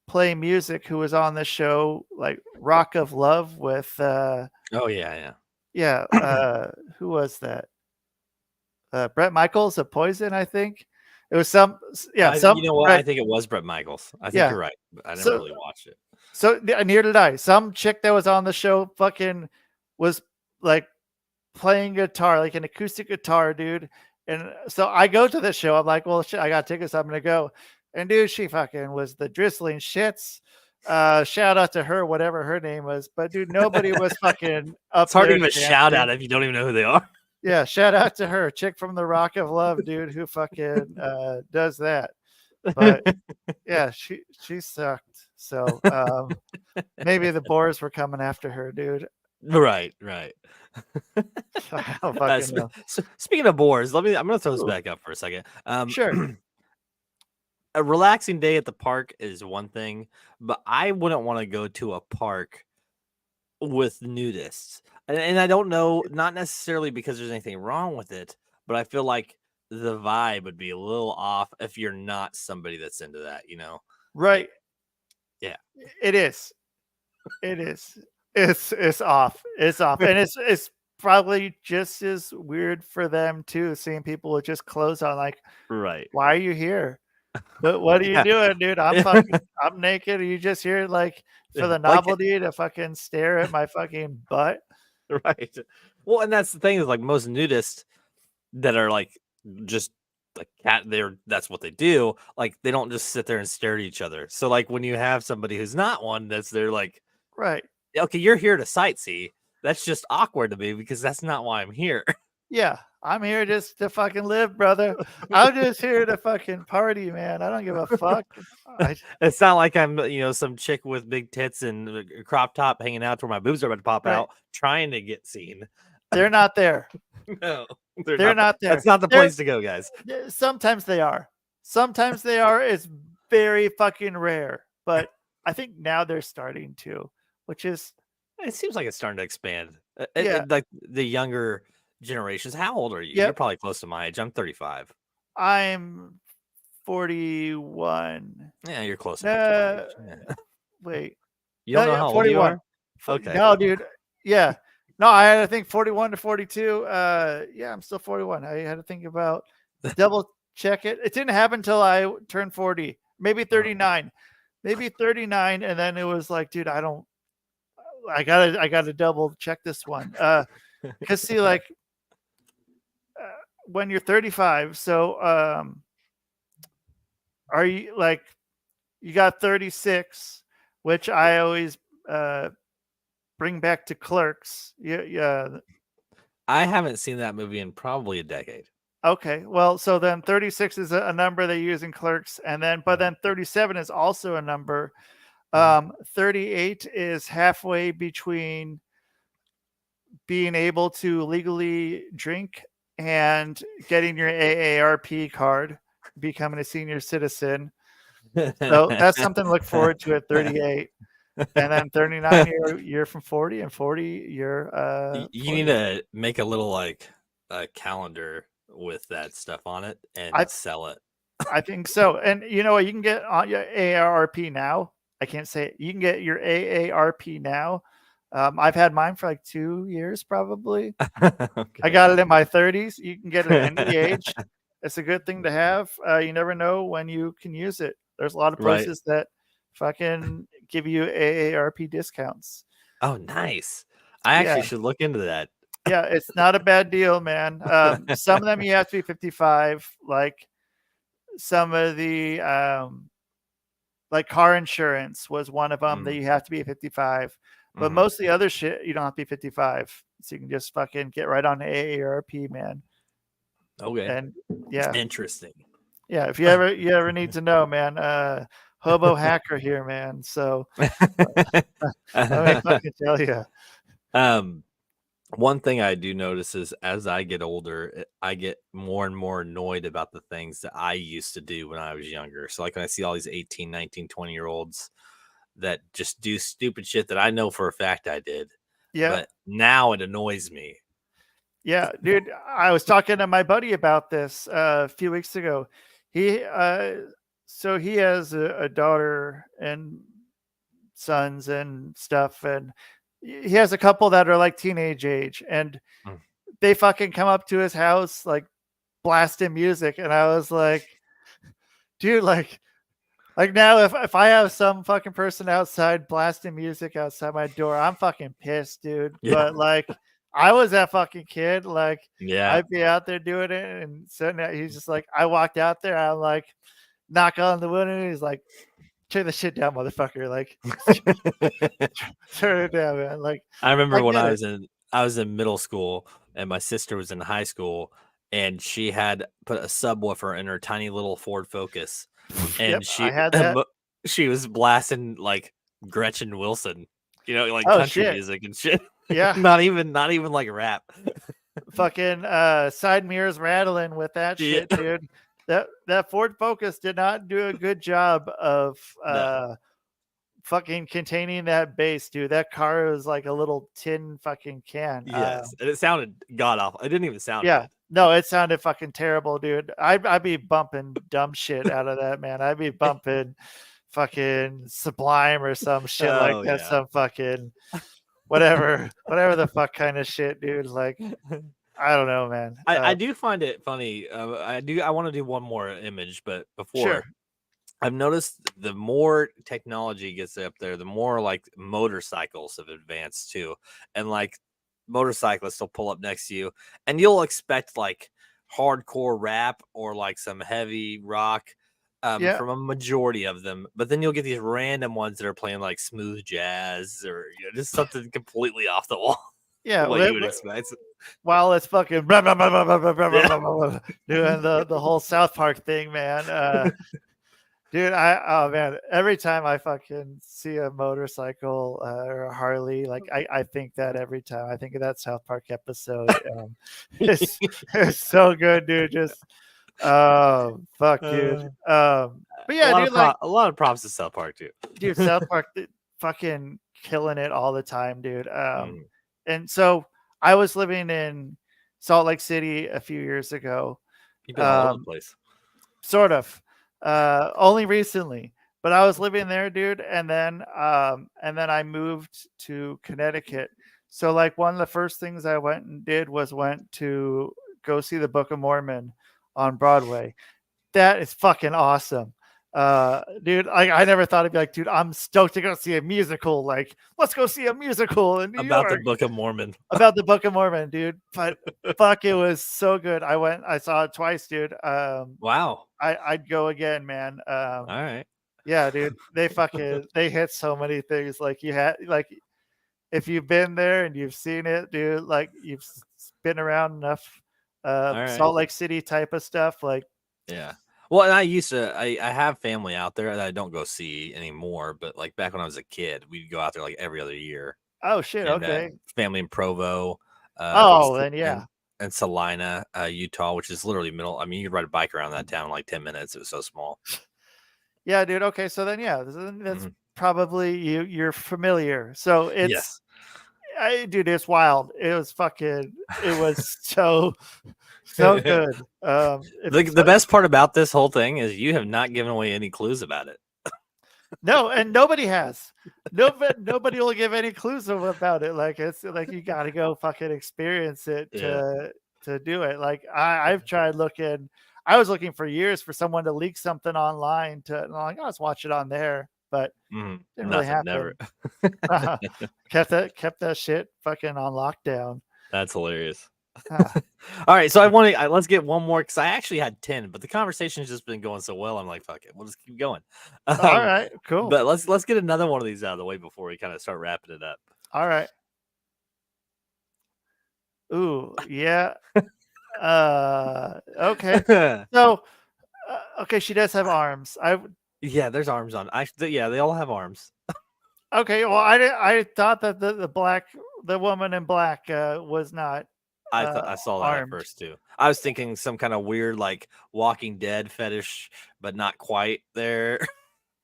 play music who was on the show, like Rock of Love with Oh yeah, yeah, yeah. who was that? Brett Michaels of Poison, I think. It was some, yeah, You some know what? I Brett, think it was Bret Michaels. I think yeah. you're right, but I never So, really watched it. neither did I. Some chick that was on the show fucking was like playing guitar, like an acoustic guitar, dude. And so I go to the show. I'm like, well, shit, I got tickets. I'm gonna go. And dude, she fucking was the drizzling shits. Shout out to her, whatever her name was. But dude, nobody was fucking up It's hard to there give a shout out dancing. if you don't even know who they are. Yeah, shout out to her, chick from the Rock of Love, dude, who fucking does that. But yeah, she sucked. So maybe the boars were coming after her, dude. Right, right. I don't fucking know. Speaking of boars, I'm gonna throw this Ooh, back up for a second. sure. A relaxing day at the park is one thing, but I wouldn't want to go to a park with nudists. And I don't know, not necessarily because there's anything wrong with it, but I feel like the vibe would be a little off if you're not somebody that's into that, you know? Right. Like, yeah. It is. It is. It's off. It's off. And it's probably just as weird for them too, seeing people with just clothes on, like, Right. why are you here? But what are you Yeah. doing, dude? I'm naked. Are you just here like for the Like novelty to fucking stare at my fucking butt? right. Well, and that's the thing is like most nudists that are like just like cat that's what they do. Like they don't just sit there and stare at each other. So like when you have somebody who's not one that's they're like, Right. okay, you're here to sightsee. That's just awkward to me because that's not why I'm here. Yeah. I'm here just to fucking live, brother. I'm just here to fucking party, man. I don't give a fuck. I, It's not like I'm, some chick with big tits and a crop top hanging out to where my boobs are about to pop right. out, trying to get seen. They're not there. No, They're not there. That's not the They're, place to go, guys. Sometimes they are. Sometimes they are. It's very fucking rare. But I think now they're starting to, which is It seems like it's starting to expand. yeah. Like the younger generations. How old are you? Yep. You're probably close to my age. I'm 35. I'm 41. Yeah, you're close enough to my age. Yeah. Wait. You don't know Yeah, how old you 41. are? Okay. No, dude. Yeah. No, I had to think 41 to 42. Yeah, I'm still 41. I had to think about double check it. It didn't happen until I turned 40, maybe 39. Maybe 39. And then it was like, dude, I gotta double check this one. Because see, like when you're 35, so are you like you got 36, which I always bring back to Clerks. Yeah. I haven't seen that movie in probably a decade. Okay. Well, so then 36 is a number they use in Clerks, and then but then 37 is also a number. 38 is halfway between being able to legally drink and getting your AARP card, becoming a senior citizen. So that's something to look forward to at 38. And then 39 you're from 40, and 40 you're You need to make a little like a calendar with that stuff on it and sell it. I think so. And you know what, you can get on your AARP now. I can't say it. You can get your AARP now. I've had mine for like 2 years probably. Okay. I got it in my 30s. You can get it at any age. It's a good thing to have. You never know when you can use it. There's a lot of places that fucking give you AARP discounts. Oh, nice. I actually should look into that. Yeah, it's not a bad deal, man. Some of them you have to be 55. Like some of the like car insurance was one of them that you have to be 55. But most of the other shit you don't have to be 55. So you can just fucking get right on AARP, man. Okay. And yeah. Interesting. Yeah, if you ever need to know, man, hobo hacker here, man. So let me fucking tell you. One thing I do notice is as I get older, I get more and more annoyed about the things that I used to do when I was younger. So like when I see all these 18, 19, 20 year olds that just do stupid shit that I know for a fact I did, Yeah. but now it annoys me. Yeah, dude, I was talking to my buddy about this a few weeks ago. He so he has a daughter and sons and stuff, and he has a couple that are like teenage age, and Mm. they fucking come up to his house like blasting music, and I was like, dude, like now if I have some fucking person outside blasting music outside my door, I'm fucking pissed, dude. Yeah. But like I was that fucking kid, like Yeah. I'd be out there doing it, and so now he's just like, I walked out there, I'm like, knock on the window, and he's like, turn the shit down, motherfucker. Like turn it down, man. Like I remember I when get I it. was in middle school and my sister was in high school and she had put a subwoofer in her tiny little Ford Focus Yep, and I had that. she was blasting like Gretchen Wilson, like Oh country shit. music and shit. Yeah. not even like rap. Fucking side mirrors rattling with that Yeah. shit, dude. That Ford Focus did not do a good job of No. fucking containing that bass, dude. That car was like a little tin fucking can. Yes, and it sounded god awful. It didn't even sound Yeah. good. No, it sounded fucking terrible, dude. I'd be bumping dumb shit out of that, man. I'd be bumping fucking Sublime or some shit like Oh that. yeah. Some fucking whatever the fuck kind of shit, dude. Like, I don't know, man. I do find it funny. I want to do one more image, but before Sure. I've noticed the more technology gets up there, the more like motorcycles have advanced too. And like motorcyclists will pull up next to you and you'll expect like hardcore rap or like some heavy rock Yeah. from a majority of them. But then you'll get these random ones that are playing like smooth jazz or just something completely off the wall. Yeah. What you would expect. While it's fucking blah, blah, blah, blah, blah, blah, blah, Yeah. blah, blah, blah, doing the whole South Park thing, man. Dude, oh man, every time I fucking see a motorcycle or a Harley, like I think that every time. I think of that South Park episode. It's so good, dude. Just fuck, dude. But yeah, dude, like a lot of props to South Park too. dude, South Park fucking killing it all the time, dude. Mm. And so I was living in Salt Lake City a few years ago. You've been all over the place. Sort of. Only recently. But I was living there, dude, and then I moved to Connecticut. So like one of the first things I went and did was went to go see the Book of Mormon on Broadway. That is fucking awesome. Dude, I never thought I'd be like, dude, I'm stoked to go see a musical. Like, let's go see a musical in New About York. the Book of Mormon. About the Book of Mormon, dude. But fuck, it was so good. I saw it twice, dude. Wow. I'd go again, man. All right. Yeah, dude. They hit so many things. Like if you've been there and you've seen it, dude, like you've been around enough right. Salt Lake City type of stuff. Like, yeah. Well, and I have family out there that I don't go see anymore, but like back when I was a kid, we'd go out there like every other year. oh shit, And, okay. family in Provo. Then yeah. And Salina, Utah, which is literally middle. I mean, you could ride a bike around that town in like 10 minutes. It was so small. Yeah, dude. Okay, so then yeah, that's probably you're familiar. So it's Yes. Dude, it's wild. It was so good. The best part about this whole thing is you have not given away any clues about it. No, and nobody has. Nobody will give any clues about it. Like it's like you got to go fucking experience it to do it. Like I've tried looking. I was looking for years for someone to leak something online and I'm like, oh, let's watch it on there, but didn't really happen. Never. kept that shit fucking on lockdown. That's hilarious. All right, so let's get one more because I actually had 10, but the conversation's just been going so well. I'm like, fuck it, we'll just keep going. All right, cool. But let's get another one of these out of the way before we kind of start wrapping it up. All right. Ooh, yeah. Okay. So, okay, she does have arms. Yeah, there's arms on. Yeah, they all have arms. Okay, well, I thought that the black the woman in black was not I thought I saw that at armed. first too. I was thinking some kind of weird like Walking Dead fetish, but not quite there.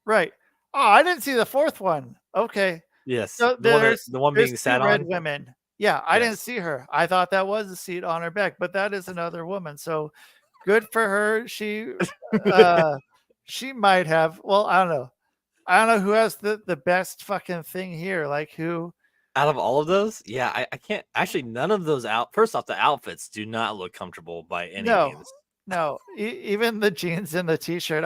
Right. Oh, I didn't see the fourth one. Okay. Yes, So the one there's being two sat red on. women. Yeah, I didn't Yes. see her. I thought that was a seat on her back, but that is another woman. So good for her. Uh she might have, well, I don't know. I don't know who has the best fucking thing here. Like who. Out of all of those, yeah, I can't actually. None of those out. First off, the outfits do not look comfortable by any No, means. no. Even the jeans and the t-shirt,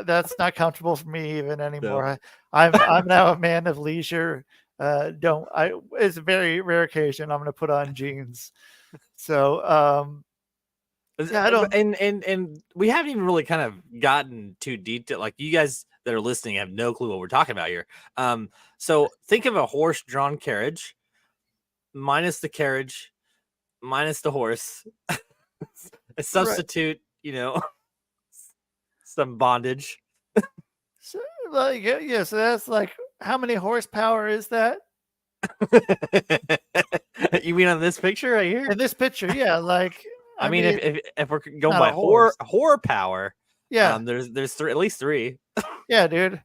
that's not comfortable for me even No. anymore. I'm now a man of leisure. Don't I? It's a very rare occasion I'm going to put on jeans. So yeah, I don't. And we haven't even really kind of gotten too detailed. Like you guys that are listening have no clue what we're talking about here. So think of a horse-drawn carriage, minus the carriage, minus the horse. A substitute, some bondage. So, like yeah, so that's like how many horsepower is that You mean on this picture right here? in this picture? Yeah, like I mean, if we're going not by a horse. horror power, Yeah, there's at least three. yeah, dude.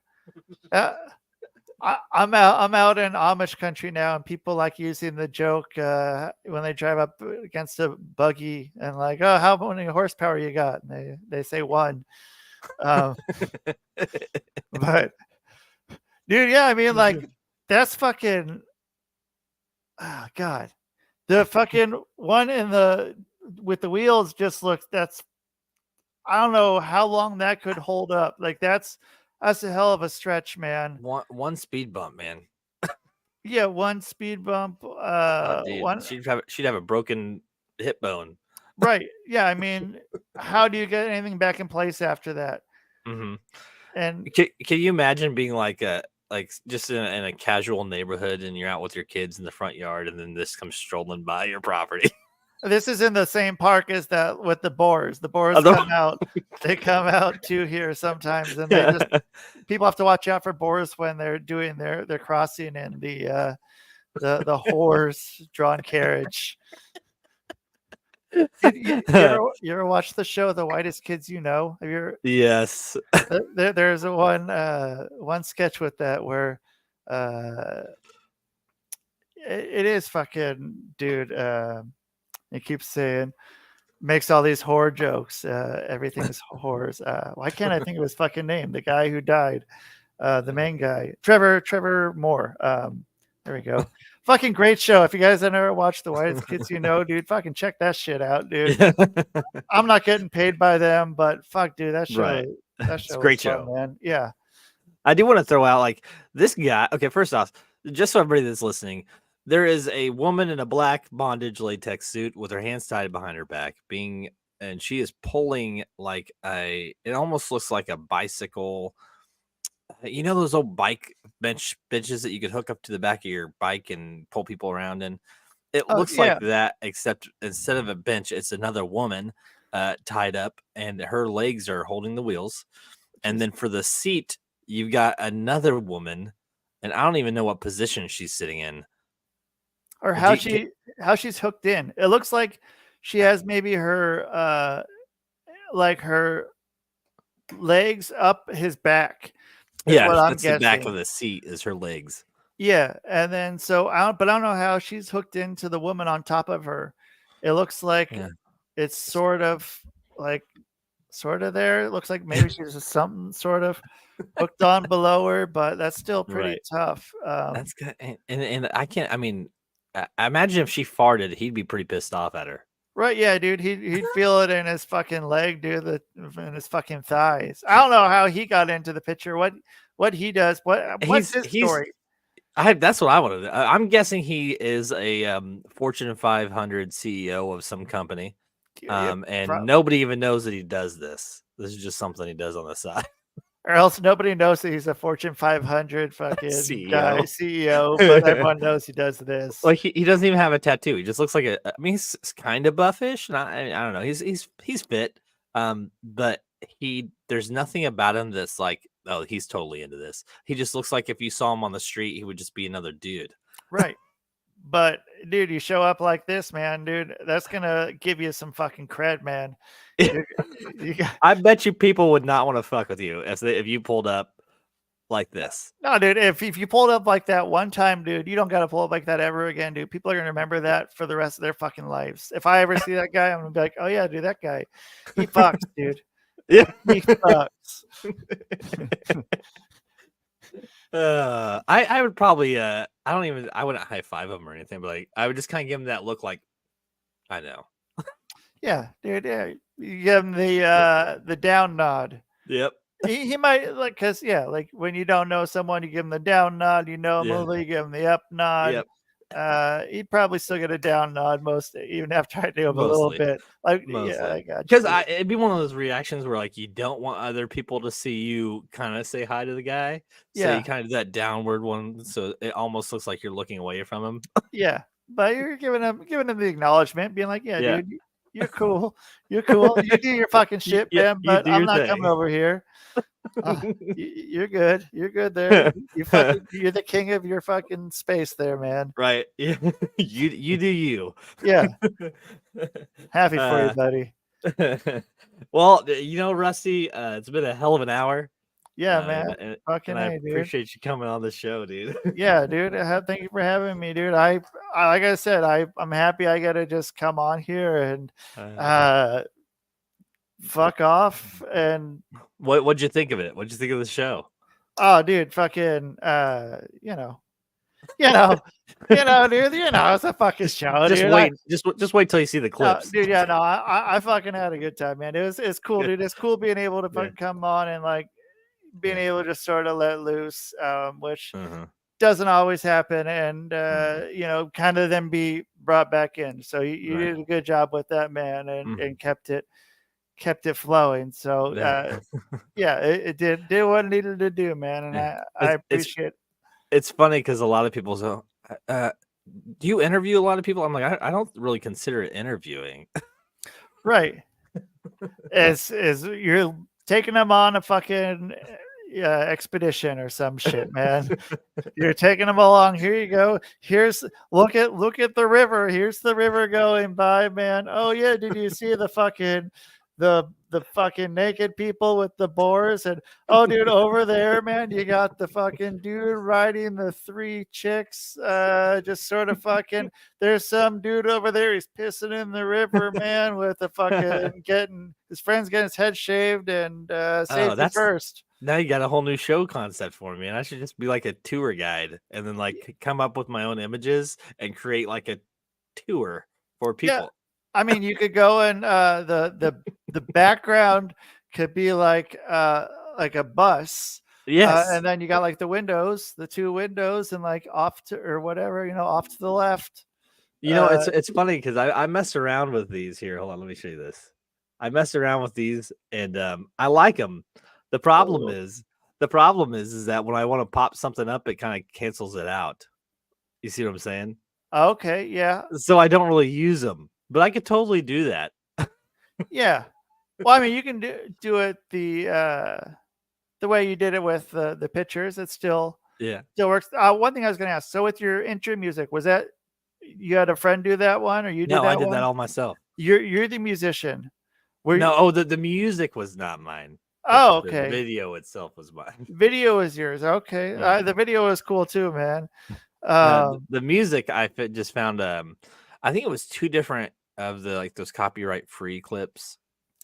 I'm out in Amish country now, and people like using the joke when they drive up against a buggy and like, oh, how many horsepower you got? And they say one. But dude, yeah, I mean, like that's fucking. Oh God, the fucking one in the with the wheels just looks. That's I don't know how long that could hold up. Like that's a hell of a stretch, man. One speed bump, man. Yeah, one speed bump. Oh, dude, One she'd have a broken hip bone. right. Yeah, I mean, how do you get anything back in place after that? Mm-hmm. And Can you imagine being like just in a casual neighborhood and you're out with your kids in the front yard and then this comes strolling by your property? this is in the same park as that with the boars. The boars Oh, come out. They come out too here sometimes, and they just people have to watch out for boars when they're doing their crossing in the horse drawn carriage. You ever watch the show The Whitest Kids You Know? Have you Yes. there's one sketch with that where it is fucking dude. He keeps saying makes all these horror jokes. Everything's horrors. Why can't I think of his fucking name? The guy who died, the main guy, Trevor Moore. There we go. Fucking great show. If you guys have never watched The Whitest Kids You Know, dude, fucking check that shit out, dude. I'm not getting paid by them, but fuck, dude, that show, Right. it's a great fun, show, man. Yeah. I do want to throw out like this guy. Okay, first off, just so everybody that's listening, there is a woman in a black bondage latex suit with her hands tied behind her back, and she is pulling like it almost looks like a bicycle. You know those old bike benches that you could hook up to the back of your bike and pull people around in? It Oh, looks yeah. like that, except instead of a bench, it's another woman tied up, and her legs are holding the wheels. And then for the seat, you've got another woman, and I don't even know what position she's sitting in. Or how she's hooked in. It looks like she has maybe her like her legs up his back. Yeah, what I'm that's the back guessing. of the seat is her legs. Yeah, and then so I don't know how she's hooked into the woman on top of her. It looks like it's sort of there. It looks like maybe she's just something sort of hooked on below her, but that's still pretty tough. That's good, and I can't. I mean, I imagine if she farted, he'd be pretty pissed off at her. Right, yeah, dude. He'd feel it in his fucking leg, dude, in his fucking thighs. I don't know how he got into the picture. What he does? What's his story? That's what I wanted. I'm guessing he is a Fortune 500 CEO of some company, and nobody even knows that he does this. This is just something he does on the side. Or else nobody knows that he's a Fortune 500 fucking CEO, but everyone knows he does this. Like he doesn't even have a tattoo. He just looks like I mean, he's kind of buffish, and I don't know. He's fit, but there's nothing about him that's like, oh, he's totally into this. He just looks like if you saw him on the street, he would just be another dude. Right. But dude, you show up like this, man, dude. That's gonna give you some fucking cred, man. You got, I bet you people would not want to fuck with you if you pulled up like this. no, dude. If you pulled up like that one time, dude, you don't got to pull up like that ever again, dude. People are gonna remember that for the rest of their fucking lives. If I ever see that guy, I'm gonna be like, oh yeah, dude, that guy, he fucks, dude. Yeah, He fucks. I would probably I wouldn't high five him or anything, but like I would just kind of give him that look, like I know. Yeah, dude. Yeah, you give him the down nod. Yep. He might like because like when you don't know someone, you give him the down nod. You know him a Yeah. little, you give him the up nod. Yep. He'd probably still get a down nod even after I do him a little Mostly. bit. Like Mostly. yeah, I got you. Because it'd be one of those reactions where like you don't want other people to see you kind of say hi to the guy. So Yeah. you kind of do that downward one, so it almost looks like you're looking away from him. Yeah, but you're giving him the acknowledgement, being like, yeah. Dude, you're cool. You're cool. You do your fucking shit, Yeah, man. you But do I'm your not thing. coming over here. You're good. You're good there. You're the king of your fucking space there, man. Right. Yeah. you do you. Yeah. Happy for you, buddy. Well, Rusty, it's been a hell of an hour. Yeah, man. And Fucking I A, dude. appreciate you coming on the show, dude. Yeah, dude. Thank you for having me, dude. I like I said, I'm happy I got to just come on here and fuck off. And what'd you think of it? What'd you think of the show? oh, dude, fucking dude, it's a fucking show. Just dude. wait, just wait till you see the clips. Dude, I fucking had a good time, man. It's cool, dude. It's cool being able to fucking come on and like being able to sort of let loose, which doesn't always happen, and kind of then be brought back in. So you did a good job with that, man, and kept it flowing. So it did what it needed to do, man, and I appreciate it. It's funny because a lot of people say, do you interview a lot of people? I'm like, I don't really consider it interviewing. Right. As you're taking them on a fucking expedition or some shit, man. You're taking them along. Here you go. Look at the river. Here's the river going by, man. Oh yeah, did you see the fucking naked people with the boars? And oh dude, over there, man, you got the fucking dude riding the 3 chicks, just sort of fucking, there's some dude over there, he's pissing in the river, man, with the fucking getting his head shaved and safety first. Now you got a whole new show concept for me, and I should just be like a tour guide and then like come up with my own images and create like a tour for people. Yeah. I mean, you could go and the background could be like a bus. Yes. And then you got like the 2 windows and like off to or whatever, off to the left. It's funny because I messed around with these here. Hold on, let me show you this. I messed around with these and I like them. The problem is that when I want to pop something up, it kind of cancels it out. You see what I'm saying? Okay, yeah. So I don't really use them, but I could totally do that. Yeah. Well, I mean, you can do it the way you did it with the pictures. It still works. One thing I was going to ask. So with your intro music, was that you had a friend do that one, or you did that? No, I did that all myself. You're the musician. The music was not mine. Oh, okay. The video itself was mine. Video is yours. Okay. The video is cool too, man. The music I just found. I think it was 2 different of the like those copyright free clips.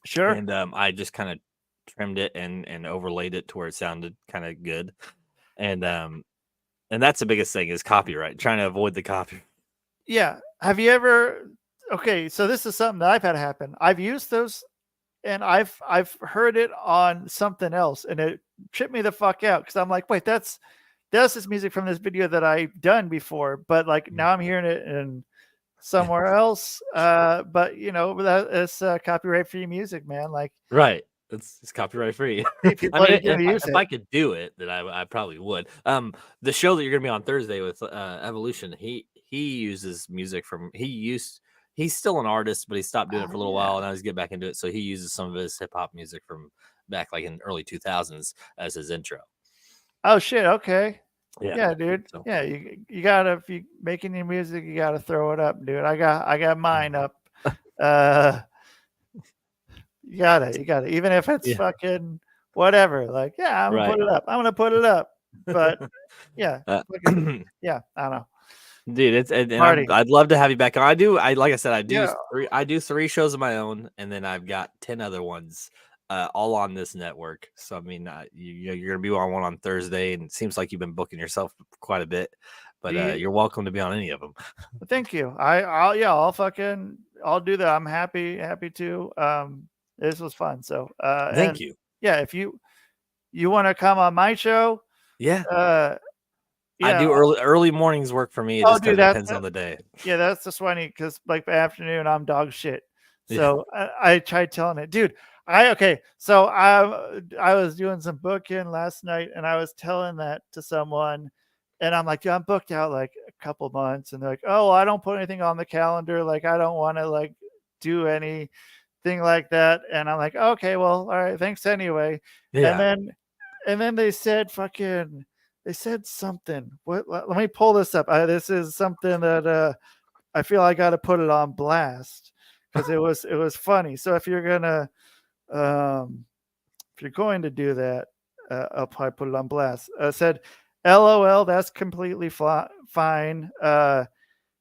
Sure. And I just kind of trimmed it and overlaid it to where it sounded kind of good. And that's the biggest thing is copyright. Trying to avoid the copyright. Yeah. Have you ever? Okay, so this is something that I've had happen. I've used those. And I've heard it on something else, and it tripped me the fuck out because I'm like, wait, that's this music from this video that I've done before, but like now I'm hearing it in somewhere else. But that is copyright free music, man. Like, right, it's copyright free. If I could do it, then I probably would. The show that you're gonna be on Thursday with Evolution, he uses music from He's still an artist, but he stopped doing it for a little while, and now he's getting back into it. So he uses some of his hip hop music from back like in early 2000s as his intro. Oh shit! Okay. Yeah, dude. So. Yeah, you gotta, if you making your music, you gotta throw it up, dude. I got mine up. Uh, you gotta, even if it's Yeah. fucking whatever. Like, yeah, I'm gonna Right. put it up. I'm gonna put it up. But yeah, fucking, Dude, yeah, I don't know. it's and Party. I'd love to have you back on. I like I said, Yeah. I do 3 shows of my own, and then I've got 10 other ones, all on this network. So I mean, you're gonna be on one on Thursday, and it seems like you've been booking yourself quite a bit. Do But you? you're welcome to be on any of them. Thank you. I'll do that. I'm happy to. This was fun. So, Thank and you. yeah, if you want to come on my show, Yeah, uh, I yeah, do early mornings work for me. It I'll just do kind of that. depends on the day. Yeah, that's just funny because like by afternoon I'm dog shit. Yeah. So I tried telling it, dude. Okay. So I was doing some booking last night and I was telling that to someone, and I'm like, dude, I'm booked out like a couple months, and they're like, oh, I don't put anything on the calendar. Like I don't want to like do anything like that. And I'm like, okay, well, all right, thanks anyway. And Yeah. then they said fucking they said something. What? Let me pull this up. This is something that I feel I got to put it on blast because it was funny. So um, if you're going to do that, I'll probably put it on blast. Said, "LOL, that's completely fine.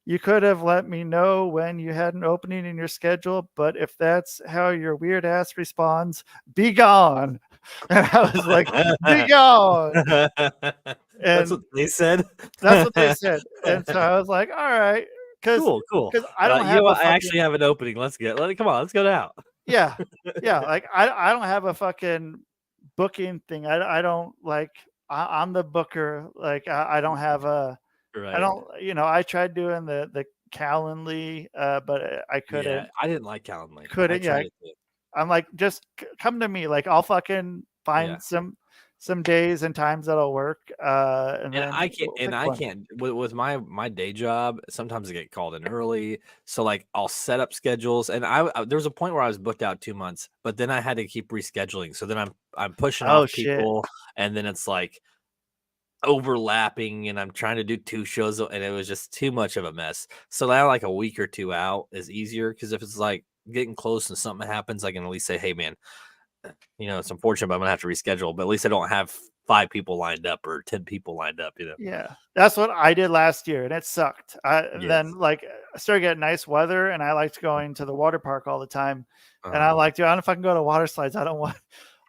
You could have let me know when you had an opening in your schedule, but if that's how your weird ass responds, be gone." And I was like, "Be gone." That's And what they said. that's what they said. And so I was like, all right, because Cool. I don't You know have a what? I actually fucking, have an opening. Come on, let's go now. yeah, yeah. Like I don't have a fucking booking thing. I don't like, I'm the booker. Like I don't have a, I Right. don't, I tried doing the Calendly, but I Yeah, couldn't, I didn't like Calendly. I yeah. tried it too. I'm like, just come to me. Like I'll fucking Yeah. find some days and times that'll work. And And then we'll pick I one. can't with my day job. Sometimes I get called in early, so like I'll set up schedules. And there was a point where I was booked out 2 months, but then I had to keep rescheduling. So then I'm pushing Oh off shit. people, and then it's like overlapping, and I'm trying to do 2 shows, and it was just too much of a mess. So now like a week or two out is easier because if it's like getting close and something happens, I can at least say, hey man, it's unfortunate, but I'm gonna have to reschedule. But at least I don't have 5 people lined up or 10 people lined up. Yeah, that's what I did last year, and it sucked. And then Yes. like I started getting nice weather, and I liked going to the water park all the time. And Uh-huh. I'm like, dude, I don't know if I can go to water slides. I don't want.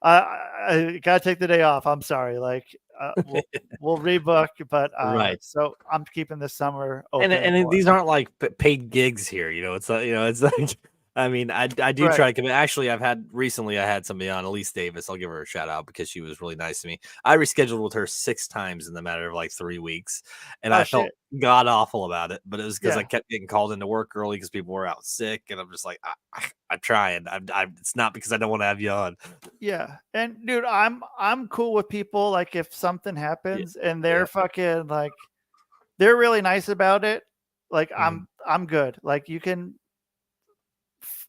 I gotta take the day off. I'm sorry. Like we'll rebook, but Right. so I'm keeping this summer And open and more. these aren't like paid gigs here. It's like it's like I mean I do Right. try to commit. Actually, I had somebody on, Elise Davis. I'll give her a shout out because she was really nice to me. I rescheduled with her 6 times in the matter of like 3 weeks, and Oh I felt shit. god awful about it. But it was because I Yeah. kept getting called into work early because people were out sick, and I'm just like I'm trying. It's not because I don't want to have you on. Yeah. And dude, I'm cool with people. Like if something Yeah. happens and Yeah. they're fucking like they're really nice about it, like Mhm. I'm good. Like you can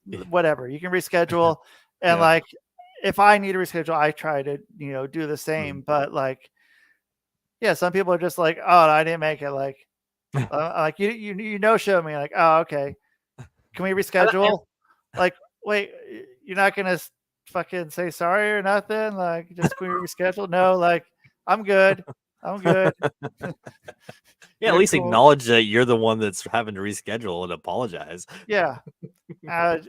Yeah. whatever. You can reschedule, and Yeah. like if I need to reschedule, I try to do the Mhm. same. But like, yeah, some people are just like, oh, I didn't make it. Like show me like, oh, okay, can we And reschedule? Like, wait, you're not gonna fucking say sorry or nothing? Like, just can we reschedule? No, like, I'm good. I'm good. yeah, at They're least cool. acknowledge that you're the one that's having to reschedule and apologize. Yeah.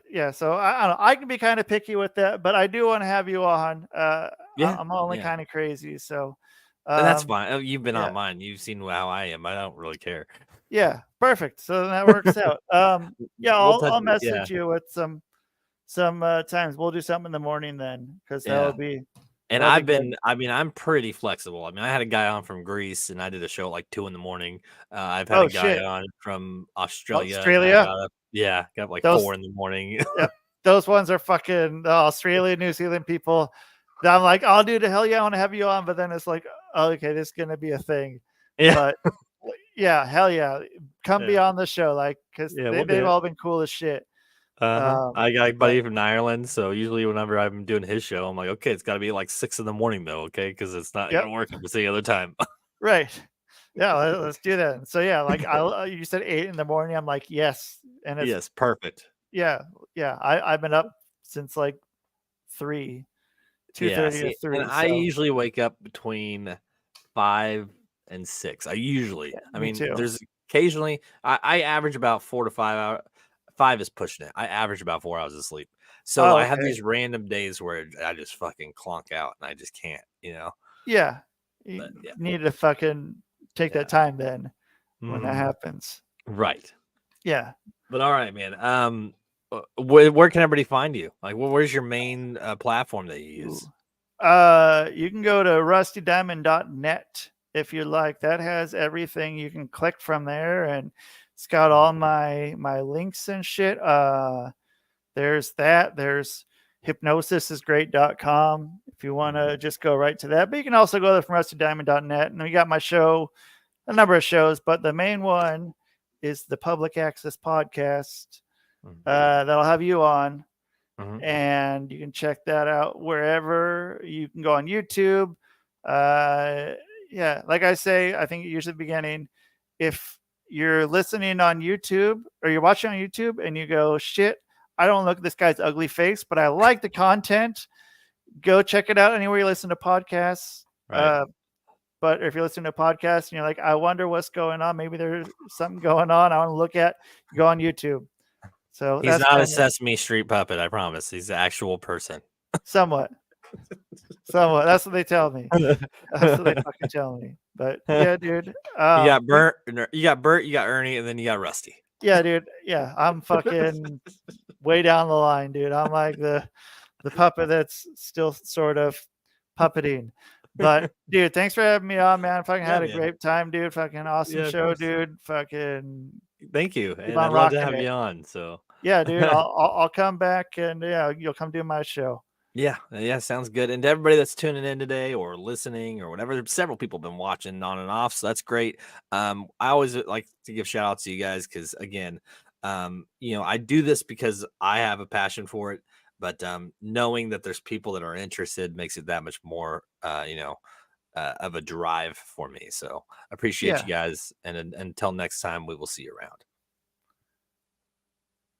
Yeah, so I don't know. I can be kind of picky with that, but I do want to have you on. Yeah, I'm only yeah, kind of crazy, so and that's um, fine. You've been yeah, on mine. You've seen how I am. I don't really care. yeah, perfect. So then that works out. Yeah, We'll I'll touch. I'll Yeah, message you with some times. We'll do something in the morning then, because yeah. And that'll be good. I'm pretty flexible. I mean, I had a guy on from Greece, and I did a show at like 2 in the morning. I've had a Oh guy shit, on from Australia, and I Australia. got up like Those 4 in the morning. Yep, those ones are fucking Australia, New Zealand people. That I'm like, I'll do the hell yeah, I want to have you on, but then it's like, oh, okay, this is gonna be a thing. yeah, But yeah, hell yeah, come be yeah, on the show, like, because yeah. We'll do they've it. all been cool as shit. Uh-huh. I got a But buddy from Ireland, so usually whenever I'm doing his show, I'm like, okay, it's got to be like 6 in the morning though, okay, because it's not yep, gonna work if it's any other time. right. Yeah, let's do that. So yeah, like you said 8 in the morning. I'm like, yes, and it's Yes, perfect. yeah, yeah. I've been up since like 3, Yeah, 2:30 to see, and 3. I So usually wake up between 5 and 6. yeah, I me mean, too. there's occasionally I average about 4 to 5 hours. 5 is pushing it. I average about 4 hours of sleep. So Oh, I have okay. these random days where I just fucking clunk out and I just can't, Yeah, you But yeah, need to fucking take that yeah. time then when that Mhm. happens. Right. Yeah. But all right, man. Where can everybody find you? Like, where's your main platform that you Ooh. use? You can go to rustydiamond.net if you like. That has everything. You can click from there, and it's got all my links and shit. There's that. There's hypnosisisgreat.com if you want to just go right to that. But you can also go there from rustydiamond.net. And we got my show, a number of shows, but the main one is the Public Access Podcast Mhm. that'll have you on. Mhm. And you can check that out wherever. You can go on YouTube. Yeah, like I say, I think usually at the beginning, if you're listening on YouTube or you're watching on YouTube and you go, shit, I don't look at this guy's ugly face, but I like the content, go check it out anywhere you listen to podcasts. Right. But if you're listening to a podcast and you're like, I wonder what's going on, maybe there's something going on I want to look at, go on YouTube. So He's that's not a kind of Sesame Street puppet, I promise. He's an actual person. somewhat. Somewhat. That's what they tell me. That's what they fucking tell me. But yeah, dude. You got Bert, you got Ernie, and then you got Rusty. Yeah, dude. Yeah, I'm fucking way down the line, dude. I'm like the puppet that's still sort of puppeting. But dude, thanks for having me on, man. Fucking Yeah, had a man. great time, dude. Fucking awesome Yeah, of show, course. dude. Fucking Thank you, keep and on I'd love to rocking have it. you on. So Yeah, dude. I'll come back and yeah, you'll come do my show. yeah, sounds good. And to everybody that's tuning in today or listening or whatever, several people have been watching on and off, so that's great. I always like to give shout outs to you guys because again, I do this because I have a passion for it, but knowing that there's people that are interested makes it that much more, of a drive for me. So I appreciate Yeah. you guys, and until next time, we will see you around.